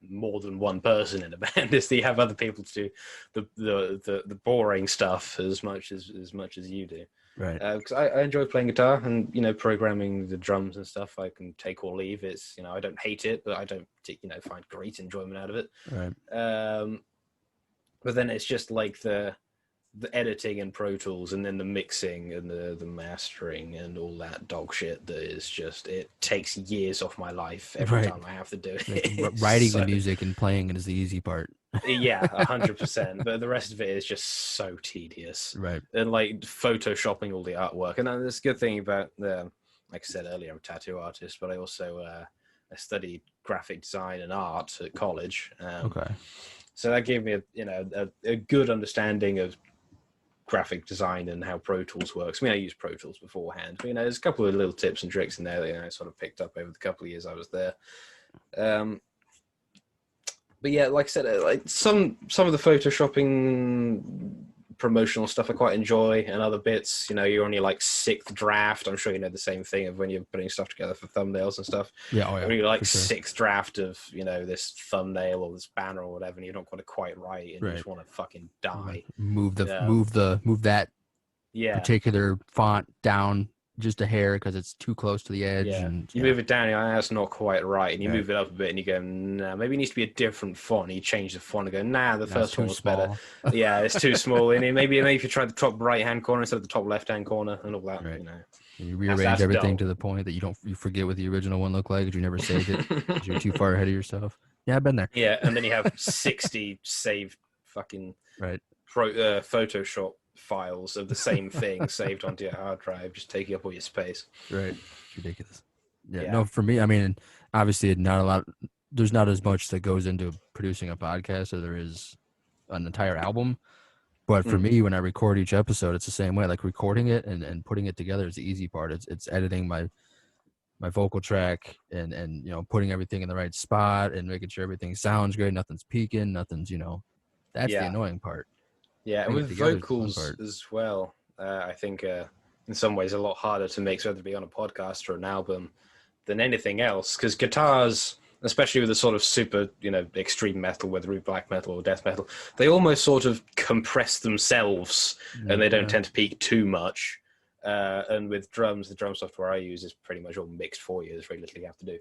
more than one person in a band, is that you have other people to do the boring stuff as much as you do. Right. Because I enjoy playing guitar and, you know, programming the drums and stuff. I can take or leave. It's, you know, I don't hate it, but I don't, you know, find great enjoyment out of it. Right. But then it's just like the editing and Pro Tools, and then the mixing and the mastering and all that dog shit that is just, it takes years off my life every time I have to do it. Like, writing the music and playing it is the easy part. Yeah, 100%. But the rest of it is just so tedious. Right. And like photoshopping all the artwork. And that's a good thing about, like I said earlier, I'm a tattoo artist, but I also I studied graphic design and art at college. So that gave me a good understanding of graphic design and how Pro Tools works. I mean, I used Pro Tools beforehand, but, you know, there's a couple of little tips and tricks in there that, you know, I sort of picked up over the couple of years I was there. But yeah, like I said, like some of the photoshopping promotional stuff I quite enjoy, and other bits, you know, you're on your like 6th draft. I'm sure you know the same thing of when you're putting stuff together for thumbnails and stuff. Yeah, oh yeah. When you're like 6th draft of, you know, this thumbnail or this banner or whatever, and you're not quite right, and you just want to fucking die. Move that particular font down just a hair because it's too close to the edge. Yeah, And you move it down, you're like, that's not quite right, and you Right. move it up a bit, and you go, nah, maybe it needs to be a different font. And you change the font and go, nah, the first one was better. Yeah, it's too small. And maybe if you try the top right-hand corner instead of the top left-hand corner and all that, Right. you know. And you rearrange everything to the point that you forget what the original one looked like because you never saved it because you're too far ahead of yourself. Yeah, I've been there. Yeah, and then you have 60 saved fucking Photoshop files of the same thing saved onto your hard drive, just taking up all your space. Right. It's ridiculous. Yeah. No, for me, I mean, obviously there's not as much that goes into producing a podcast as there is an entire album. But for me, when I record each episode, it's the same way. Like recording it and putting it together is the easy part. It's editing my vocal track and putting everything in the right spot and making sure everything sounds great. Nothing's peaking. Nothing's that's the annoying part. Yeah, and with vocals as well, I think in some ways a lot harder to mix, whether it be on a podcast or an album, than anything else. Because guitars, especially with the sort of super, extreme metal, whether it be black metal or death metal, they almost sort of compress themselves and they don't tend to peak too much. And with drums, the drum software I use is pretty much all mixed for you. There's very little you have to do.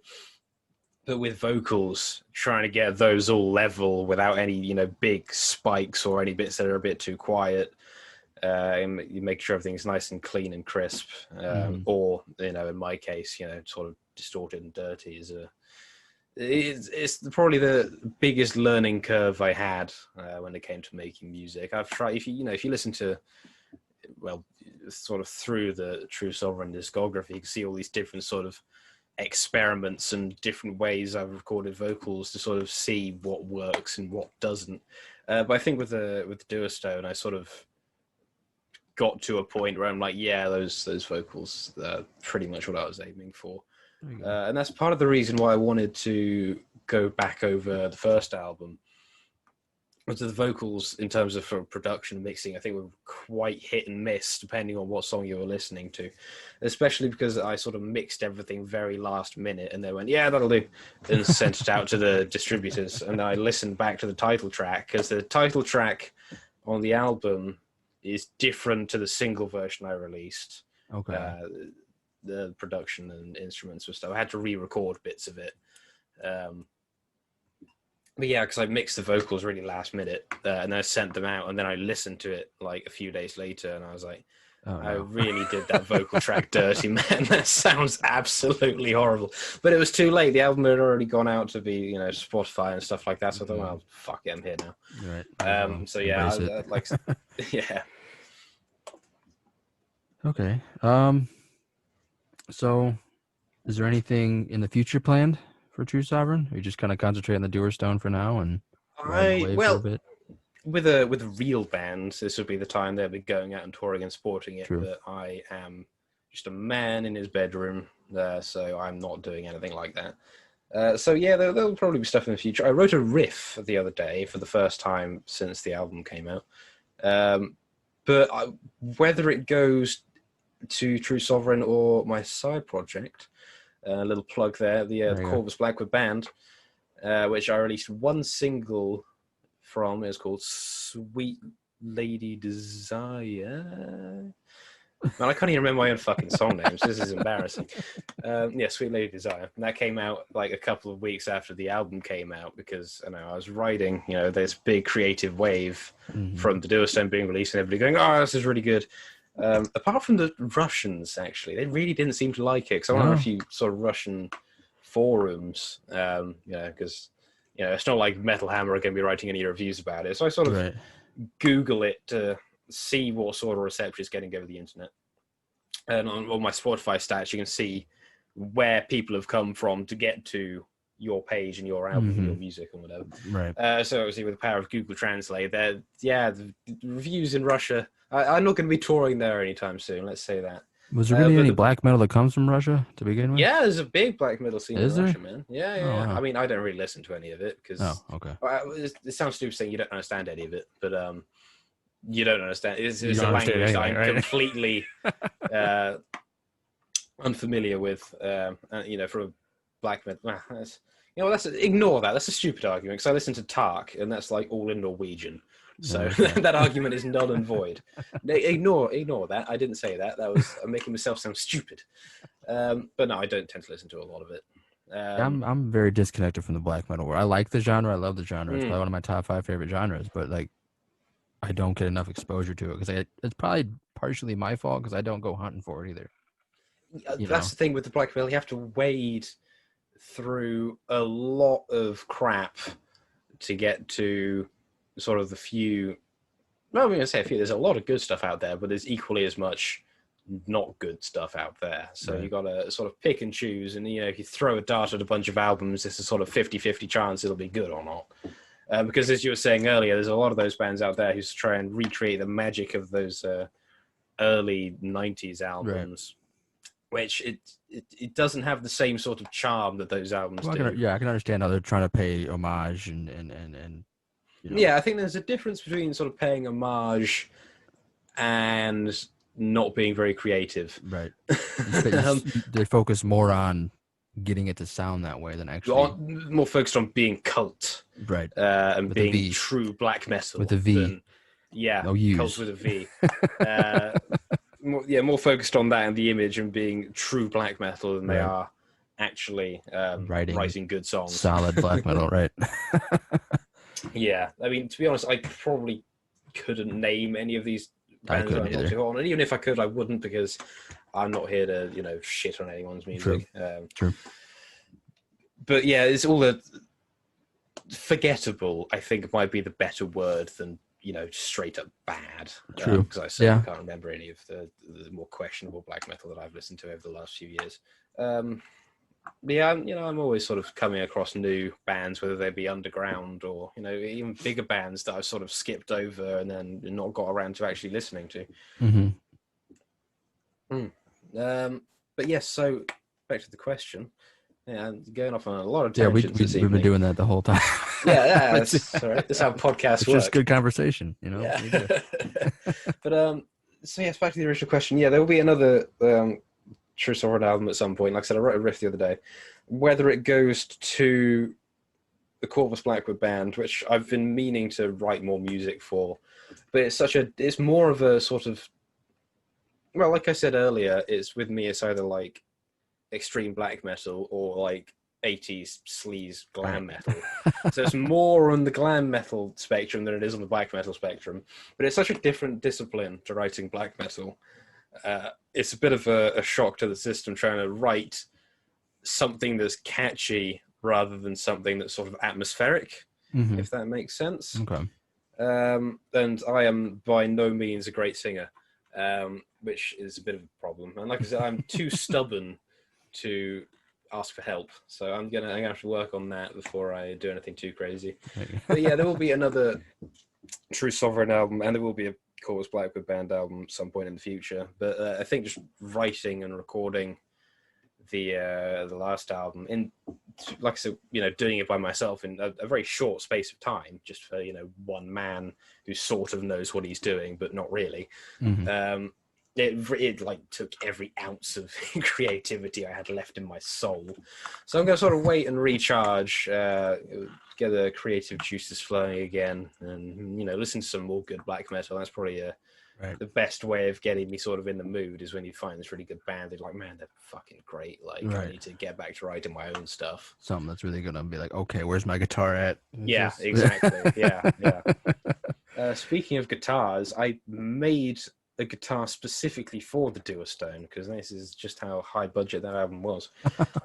But with vocals, trying to get those all level without any, big spikes or any bits that are a bit too quiet, you make sure everything's nice and clean and crisp, or, in my case, sort of distorted and dirty it's probably the biggest learning curve I had when it came to making music. I've tried, if you listen to, sort of through the TrveSovereign discography, you can see all these different sort of experiments and different ways I've recorded vocals to sort of see what works and what doesn't. But I think with the Dewerstone, I sort of got to a point where I'm like, yeah, those vocals are pretty much what I was aiming for. And that's part of the reason why I wanted to go back over the first album. Was the vocals in terms of production and mixing, I think were quite hit and miss depending on what song you were listening to, especially because I sort of mixed everything very last minute and they went, yeah, that'll do, and sent it out to the distributors. And I listened back to the title track because the title track on the album is different to the single version I released. Okay. The production and instruments and stuff, I had to re-record bits of it. But yeah, because I mixed the vocals really last minute, and then I sent them out, and then I listened to it like a few days later, and I was like, I really did that vocal track dirty, man. That sounds absolutely horrible. But it was too late. The album had already gone out to be, Spotify and stuff like that. So I thought, well, fuck it, I'm here now. Right. So yeah, yeah. Okay. So, is there anything in the future planned for TrveSovereign? Or you just kind of concentrate on the Dewerstone for now and for a bit? With a real band, this would be the time they'll be going out and touring and supporting it. True. But I am just a man in his bedroom, so I'm not doing anything like that. So yeah, there'll probably be stuff in the future. I wrote a riff the other day for the first time since the album came out. But whether it goes to TrveSovereign or my side project, a little plug there, the Korvus Blackwood band, which I released one single from. It's called Sweet Lady Desire. Man, I can't even remember my own fucking song names. This is embarrassing. Yeah, Sweet Lady Desire. And that came out like a couple of weeks after the album came out because I was riding, this big creative wave from the Dewerstone being released and everybody going, oh, this is really good. Apart from the Russians, actually, they really didn't seem to like it because I went on a few sort of Russian forums, because it's not like Metal Hammer are going to be writing any reviews about it. So I sort of Google it to see what sort of reception it's getting over the internet. And on my Spotify stats, you can see where people have come from to get to your page and your album and your music and whatever. Right. So obviously with the power of Google Translate, the reviews in Russia. I'm not going to be touring there anytime soon. Let's say that. Was there really any black metal that comes from Russia to begin with? Yeah, there's a big black metal scene in there? Russia, man. Yeah. Oh, wow. I mean, I don't really listen to any of it because. Oh, okay. It sounds stupid saying you don't understand any of it, but you don't understand. It's a language that I'm completely unfamiliar with. For a black metal, ignore that. That's a stupid argument because I listen to Tark, and that's like all in Norwegian. So that argument is null and void. Ignore that. I didn't say that. I'm making myself sound stupid. But no, I don't tend to listen to a lot of it. I'm very disconnected from the black metal world. I like the genre. I love the genre. It's probably one of my top 5 favorite genres. But like, I don't get enough exposure to it because it's probably partially my fault because I don't go hunting for it either. That's the thing with the black metal. You have to wade through a lot of crap to get to sort of the few. Well, I'm going to say a few. There's a lot of good stuff out there, but there's equally as much not good stuff out there. So you got to sort of pick and choose. And, if you throw a dart at a bunch of albums, it's a sort of 50-50 chance it'll be good or not. Because as you were saying earlier, there's a lot of those bands out there who try and recreate the magic of those early 90s albums, which it doesn't have the same sort of charm that those albums do. I can understand how they're trying to pay homage and Yeah, I think there's a difference between sort of paying homage and not being very creative. Right. They focus more on getting it to sound that way than actually more focused on being cult, right? And with being true black metal with a V. Cult with a V. More focused on that and the image and being true black metal than they are actually writing good songs. Solid black metal, right? Yeah, I mean, to be honest, I probably couldn't name any of these bands that I'm not too on, and even if I could, I wouldn't because I'm not here to, shit on anyone's music. True. But yeah, it's all forgettable. I think might be the better word than straight up bad. True. Because I certainly can't remember any of the more questionable black metal that I've listened to over the last few years. I'm always sort of coming across new bands, whether they be underground or even bigger bands that I've sort of skipped over and then not got around to actually listening to. But yes, so back to the question. Yeah, I'm going off on a lot of tangents. We've been doing that the whole time. That's all right. That's how podcasts work. It's just good conversation, Yeah. But so yes, back to the original question. Yeah, there will be another TrveSovereign album at some point. Like I said, I wrote a riff the other day. Whether it goes to the Korvus Blackwood band, which I've been meaning to write more music for, but it's more of a sort of, well, like I said earlier, it's with me, it's either like extreme black metal or like 80s sleaze glam metal. So it's more on the glam metal spectrum than it is on the black metal spectrum. But it's such a different discipline to writing black metal. It's a bit of a shock to the system trying to write something that's catchy rather than something that's sort of atmospheric, if that makes sense. Okay. And I am by no means a great singer, which is a bit of a problem. And like I said, I'm too stubborn to ask for help. So I'm gonna have to work on that before I do anything too crazy. But yeah, there will be another TrveSovereign album, and there will be a Korvus Blackwood band album at some point in the future. But I think just writing and recording the last album, in like I said, doing it by myself in a very short space of time, just for one man who sort of knows what he's doing, but not really. It like took every ounce of creativity I had left in my soul. So I'm going to sort of wait and recharge, get the creative juices flowing again, and listen to some more good black metal. That's probably the best way of getting me sort of in the mood, is when you find this really good band. They're like, man, they're fucking great. Like, I need to get back to writing my own stuff. Something that's really going to be like, okay, where's my guitar at? Exactly. Yeah. Speaking of guitars, I made a guitar specifically for the Dewerstone, because this is just how high budget that album was.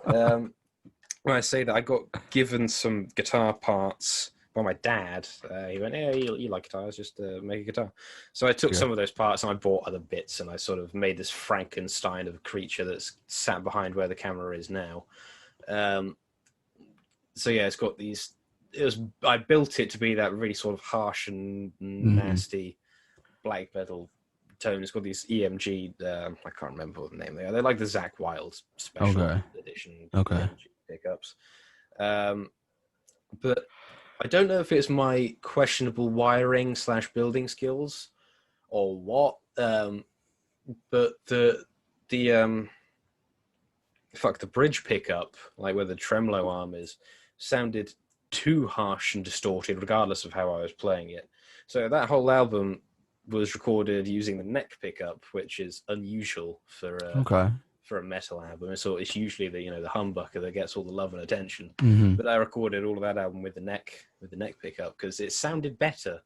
When I say that, I got given some guitar parts by my dad. He went, "Hey, you like guitars? Just make a guitar." So I took some of those parts and I bought other bits, and I sort of made this Frankenstein of a creature that's sat behind where the camera is now. So yeah, it's got these. I built it to be that really sort of harsh and nasty black metal tone. It's got these EMG, I can't remember what the name they are. They're like the Zakk Wylde special edition EMG pickups. But I don't know if it's my questionable wiring / building skills or what. But the bridge pickup, like where the tremolo arm is, sounded too harsh and distorted, regardless of how I was playing it. So that whole album was recorded using the neck pickup, which is unusual for a metal album. It's usually the humbucker that gets all the love and attention. Mm-hmm. But I recorded all of that album with the neck pickup because it sounded better,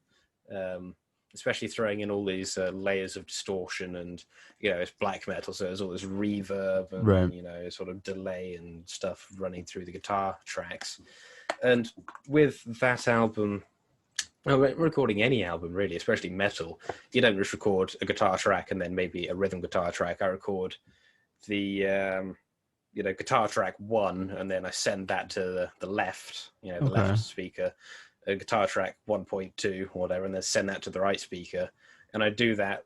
especially throwing in all these layers of distortion, and it's black metal, so there's all this reverb and Right. sort of delay and stuff running through the guitar tracks. And with that album, recording any album really, especially metal, you don't just record a guitar track and then maybe a rhythm guitar track. I record the guitar track 1, and then I send that to the left, the left speaker, a guitar track 1.2 or whatever, and then send that to the right speaker. And I do that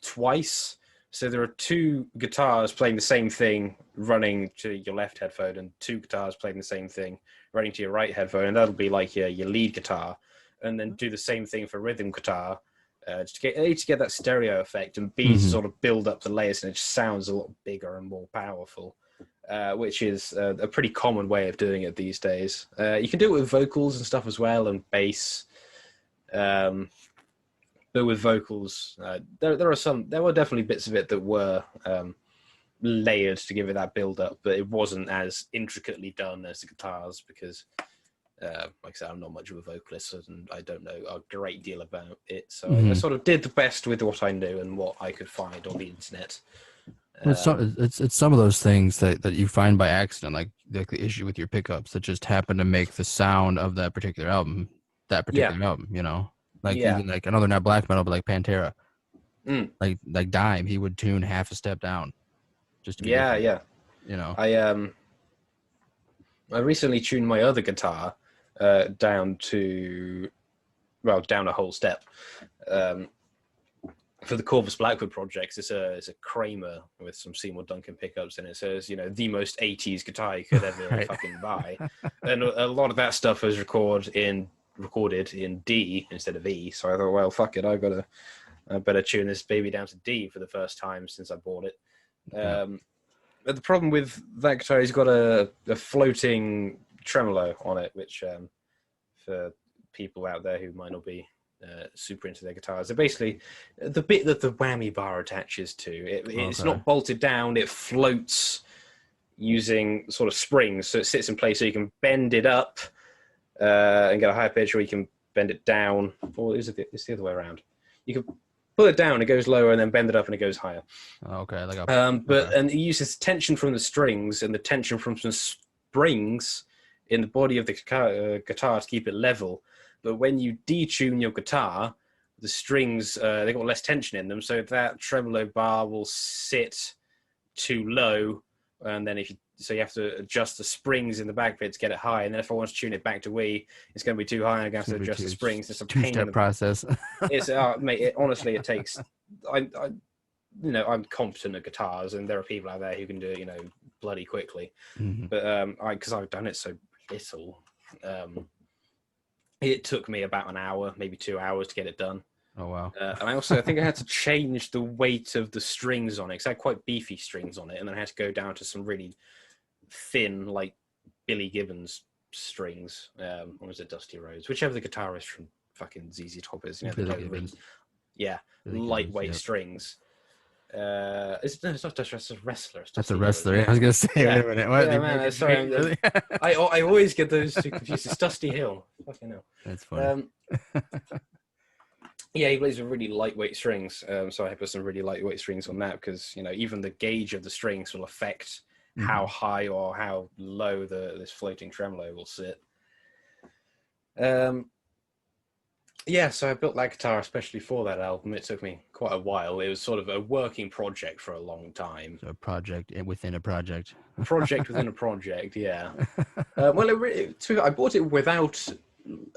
twice. So there are 2 guitars playing the same thing running to your left headphone, and 2 guitars playing the same thing running to your right headphone, and that'll be like your lead guitar. And then do the same thing for rhythm guitar, to get that stereo effect, and B, to sort of build up the layers, and it just sounds a lot bigger and more powerful, which is a pretty common way of doing it these days. You can do it with vocals and stuff as well, and bass. But with vocals, there were definitely bits of it that were layered to give it that build up, but it wasn't as intricately done as the guitars because, like I said, I'm not much of a vocalist and I don't know a great deal about it. So I sort of did the best with what I knew and what I could find on the internet. It's some of those things that you find by accident, like the issue with your pickups that just happen to make the sound of that particular album, like even like another, not black metal, but like Pantera, like Dime, he would tune half a step down, just to be different, I recently tuned my other guitar down a whole step. For the Korvus Blackwood project, it's a Kramer with some Seymour Duncan pickups, and it says, the most 80s guitar you could ever fucking buy. And a lot of that stuff was recorded in D instead of E. So I thought, well, fuck it, I better tune this baby down to D for the first time since I bought it. But the problem with that guitar is got a floating tremolo on it, which for people out there who might not be super into their guitars, they're basically the bit that the whammy bar attaches to. It's not bolted down, it floats using sort of springs, so it sits in place so you can bend it up and get a higher pitch, or you can bend it down, or it's the other way around. You can pull it down, it goes lower, and then bend it up and it goes higher. And it uses tension from the strings and the tension from some springs in the body of the guitar to keep it level. But when you detune your guitar, the strings, they've got less tension in them, so that tremolo bar will sit too low, and then you have to adjust the springs in the back bit to get it high, and then if I want to tune it back to E, it's going to be too high, and I'm going to have to adjust the springs. It's a pain in the process. It's mate. Honestly, it takes. I'm competent at guitars, and there are people out there who can do it, bloody quickly. But because I've done it so little, it took me about an hour, maybe 2 hours to get it done. Oh, wow. And I think I had to change the weight of the strings on it, because I had quite beefy strings on it, and then I had to go down to some really thin, like Billy Gibbons strings, or was it Dusty Rhodes? Whichever the guitarist from fucking ZZ Top is. Lightweight strings. It's not Dusty, it's a wrestler. That's a wrestler. I was going to say, wait a minute. What? Yeah, man, sorry. Really? I always get those two confused. It's Dusty Hill. Fucking hell. That's funny. Yeah, he plays with really lightweight strings, so I put some really lightweight strings on that because even the gauge of the strings will affect how high or how low this floating tremolo will sit. So I built that guitar especially for that album. It took me quite a while. It was sort of a working project for a long time. So a project within a project. Project within a project, yeah. I bought it without.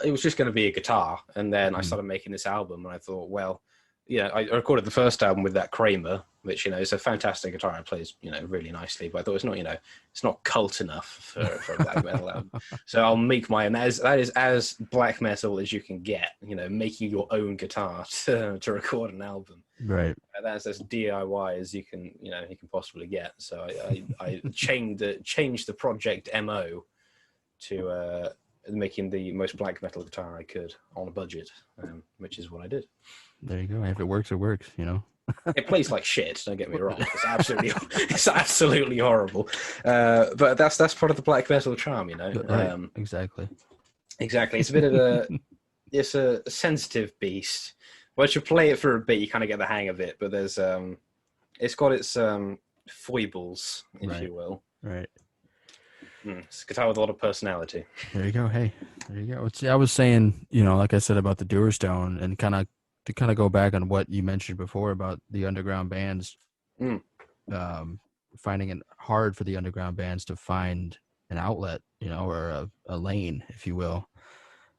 It was just going to be a guitar, and then I started making this album, and I thought, well, I recorded the first album with that Kramer, which is a fantastic guitar. It plays really nicely, but I thought it's not cult enough for a black metal album. So I'll make my own. That is as black metal as you can get. Making your own guitar to record an album. Right. That's as DIY as you can possibly get. So I changed the project MO to making the most black metal guitar I could on a budget, which is what I did. There you go. If it works, it works. It plays like shit. Don't get me wrong. It's absolutely horrible. But that's part of the black metal charm, Right. Exactly. Exactly. It's a bit of it's a sensitive beast. Once you play it for a bit, you kind of get the hang of it. But there's it's got its foibles, if you will. Right. It's a guitar with a lot of personality. There you go. Hey, there you go. See, I was saying, like I said about the Dewerstone, and to go back on what you mentioned before about the underground bands, finding it hard for the underground bands to find an outlet, or a lane, if you will.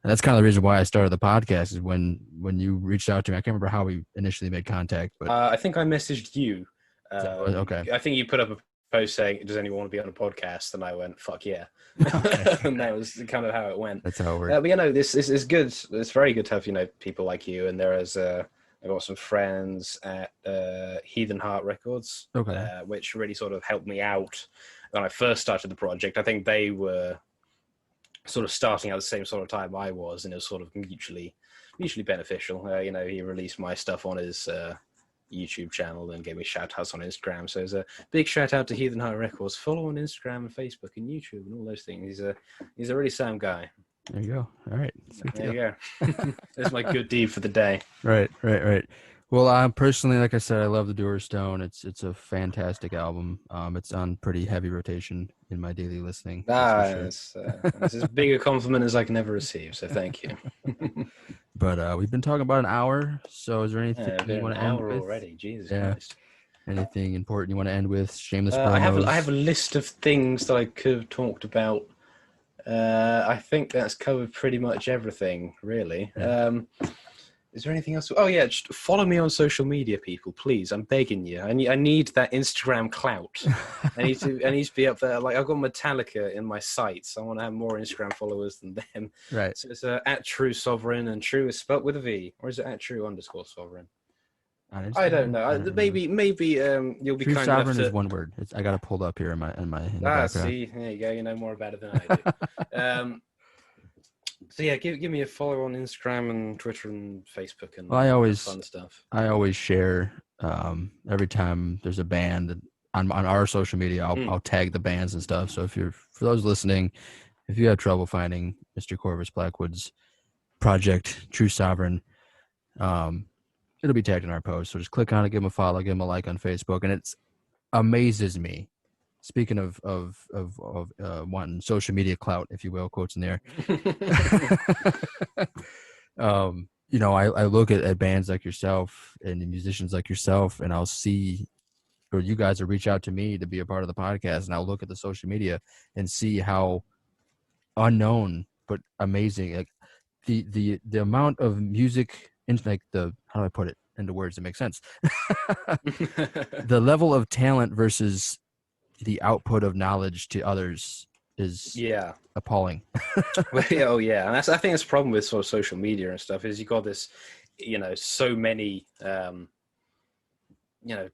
And that's kind of the reason why I started the podcast, is when you reached out to me. I can't remember how we initially made contact, but I think I messaged you. Okay. I think you put up a post saying, "Does anyone want to be on a podcast?" And I went, "Fuck yeah!" Okay. And that was kind of how it went. That's how it worked. But this is good. It's very good to have people like you. And there is I've got some friends at Heathen Heart Records, which really sort of helped me out when I first started the project. I think they were sort of starting at the same sort of time I was, and it was sort of mutually beneficial. He released my stuff on his YouTube channel and gave me shout outs on Instagram. So there's a big shout out to Heathen Heart Records. Follow on Instagram and Facebook and YouTube and all those things. He's a really sound guy. There you go. All right. There you go. There's my good deed for the day. Right. Well, personally, like I said, I love the Dewerstone. It's a fantastic album. It's on pretty heavy rotation in my daily listening. It's as big a compliment as I can ever receive. So thank you. But we've been talking about an hour. So is there anything you want to end with already? Jesus Christ. Anything important you want to end with? Shameless promos? I have a list of things that I could have talked about. I think that's covered pretty much everything, really. Yeah. Is there anything else? Oh yeah, just follow me on social media, people, please. I'm begging you. I need that Instagram clout. I need to be up there. Like, I've got Metallica in my sights. I want to have more Instagram followers than them. Right. So it's at TrveSovereign, and True is spelt with a V, or is it at True_Sovereign? I don't know. Maybe you'll be kind enough to... is one word. I got it pulled up here in the background. See, there you go. You know more about it than I do. So yeah, give me a follow on Instagram and Twitter and Facebook and fun stuff. I always share every time there's a band on our social media. I'll tag the bands and stuff. So for those listening, if you have trouble finding Mr. Korvus Blackwood's project, TrveSovereign, it'll be tagged in our post. So just click on it, give him a follow, give him a like on Facebook, and it amazes me. Speaking of wanting social media clout, if you will, quotes in there. I look at bands like yourself and musicians like yourself, and I'll see, or you guys will reach out to me to be a part of the podcast, and I'll look at the social media and see how unknown but amazing, like the amount of music in, like, how do I put it into words that make sense? The level of talent versus the output of knowledge to others is appalling. Oh yeah, and I think that's the problem with sort of social media and stuff, is you got this, so many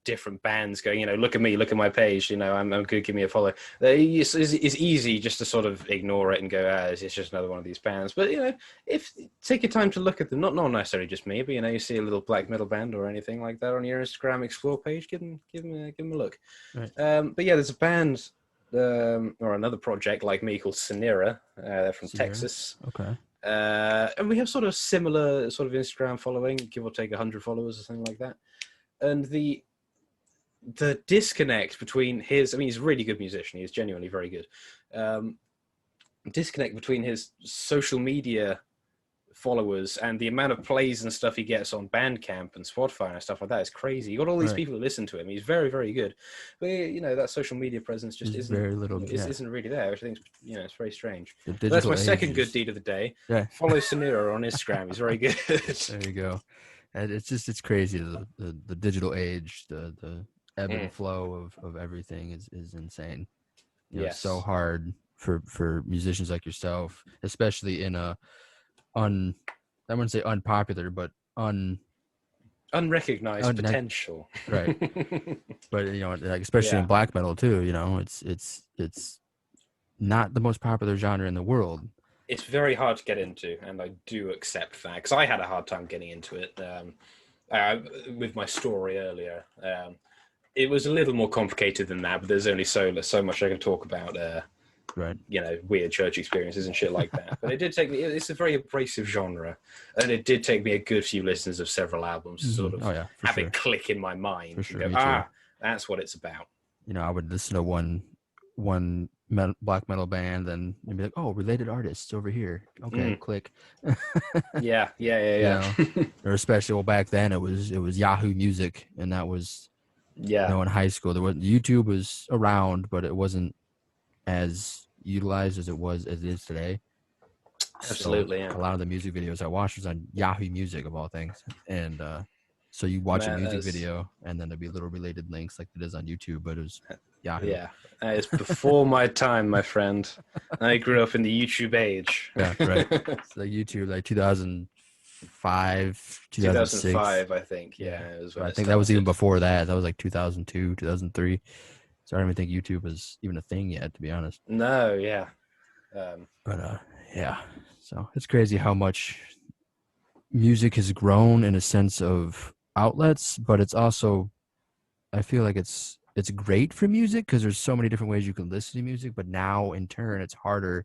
different bands going, look at me, look at my page, I'm good, give me a follow. It's easy just to sort of ignore it and go, it's just another one of these bands. But if take your time to look at them, not necessarily just me, but you see a little black metal band or anything like that on your Instagram Explore page, give them a look. Right. But yeah, there's a band or another project like me called Sonera. They're from Texas. Okay. And we have sort of similar sort of Instagram following, give or take 100 followers or something like that. And the disconnect between he's a really good musician. He's genuinely very good. Disconnect between his social media followers and the amount of plays and stuff he gets on Bandcamp and Spotify and stuff like that is crazy. You got all these people who listen to him. He's very, very good. But that social media presence just isn't very little. Isn't really there, which I think it's very strange. That's my second good deed of the day. Yeah. Follow Sonera on Instagram. He's very good. There you go. And it's crazy. The digital age, the ebb and flow of everything is insane. It's so hard for musicians like yourself, especially in I wouldn't say unpopular, but unrecognized potential. Right. But especially in black metal too, it's not the most popular genre in the world. It's very hard to get into, and I do accept that because I had a hard time getting into it with my story earlier. It was a little more complicated than that, but there's only so much I can talk about. Right. Weird church experiences and shit like that. But it did take me. It's a very abrasive genre, and it did take me a good few listens of several albums to sort of have it click in my mind. For sure, and go, that's what it's about. I would listen to one black metal band, and you'd be like, oh, related artists over here. Okay, click. Yeah. Or especially back then it was Yahoo Music, and that was in high school. YouTube was around, but it wasn't as utilized as it is today. Absolutely. So a lot of the music videos I watched was on Yahoo Music of all things, and so you watch a music video and then there'd be little related links like it is on YouTube, but it was Yahoo. Yeah, it's before my time, my friend. I grew up in the YouTube age. Yeah, right. So YouTube, like 2005, 2006. 2005, I think. Yeah, it was when I think that was even before that. That was like 2002, 2003. So I don't even think YouTube was even a thing yet, to be honest. No, yeah. Yeah. So it's crazy how much music has grown in a sense of outlets, but it's also, I feel like it's great for music because there's so many different ways you can listen to music, but now in turn it's harder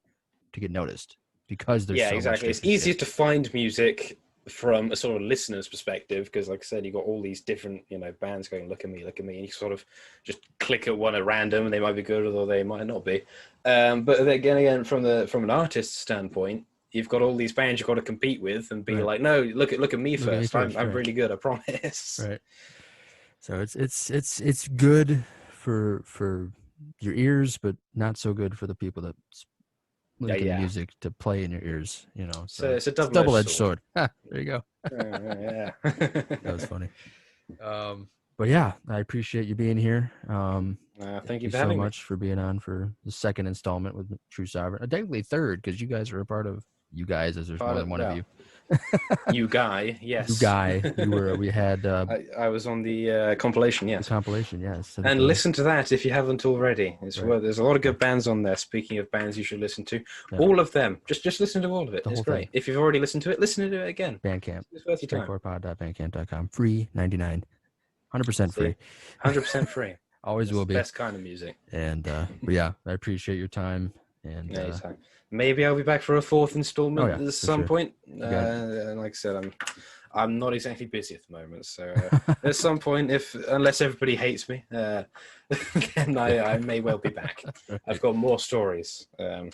to get noticed because there's so exactly. much It's easier to find music from a sort of listener's perspective because, like I said, you got all these different bands going, look at me, and you sort of just click at one at random, and they might be good or they might not be. But again, from an artist's standpoint, you've got all these bands you've got to compete with and be like, no, look at me first. I'm really good, I promise. Right. So it's good for your ears, but not so good for the people that listen to music to play in your ears. So it's a double-edged sword. There you go. Yeah. That was funny. But yeah, I appreciate you being here. Thank you so much for being on for the second installment with TrveSovereign. Technically third, because you guys are a part of you guys, as there's more than one of you. You guy, yes. You guy. We had. I was on the compilation, yes. The compilation, yes. And listen to that if you haven't already. There's a lot of good bands on there. Speaking of bands you should listen to, all of them. Just listen to all of it. It's great. Thing. If you've already listened to it, listen to it again. Bandcamp. It's worth your time. straightforwardpod.bandcamp.com. Free, 99. 100% free. 100% free. Always will be. Best kind of music. And but yeah, I appreciate your time. And maybe I'll be back for a fourth installment at some point. Like I said, I'm not exactly busy at the moment, so at some point, unless everybody hates me, then I may well be back. I've got more stories. Yeah.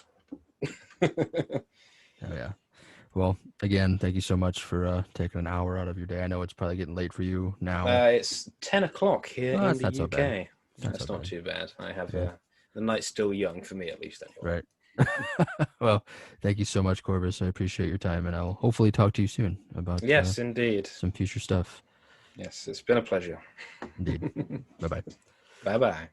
Well, again, thank you so much for taking an hour out of your day. I know it's probably getting late for you now. It's 10 o'clock here in the UK. So bad. That's not too bad. I have the night's still young for me, at least. Anyway. Right. Well, thank you so much, Korvus. I appreciate your time, and I'll hopefully talk to you soon about indeed, some future stuff. Yes, it's been a pleasure. Indeed. Bye-bye. Bye-bye.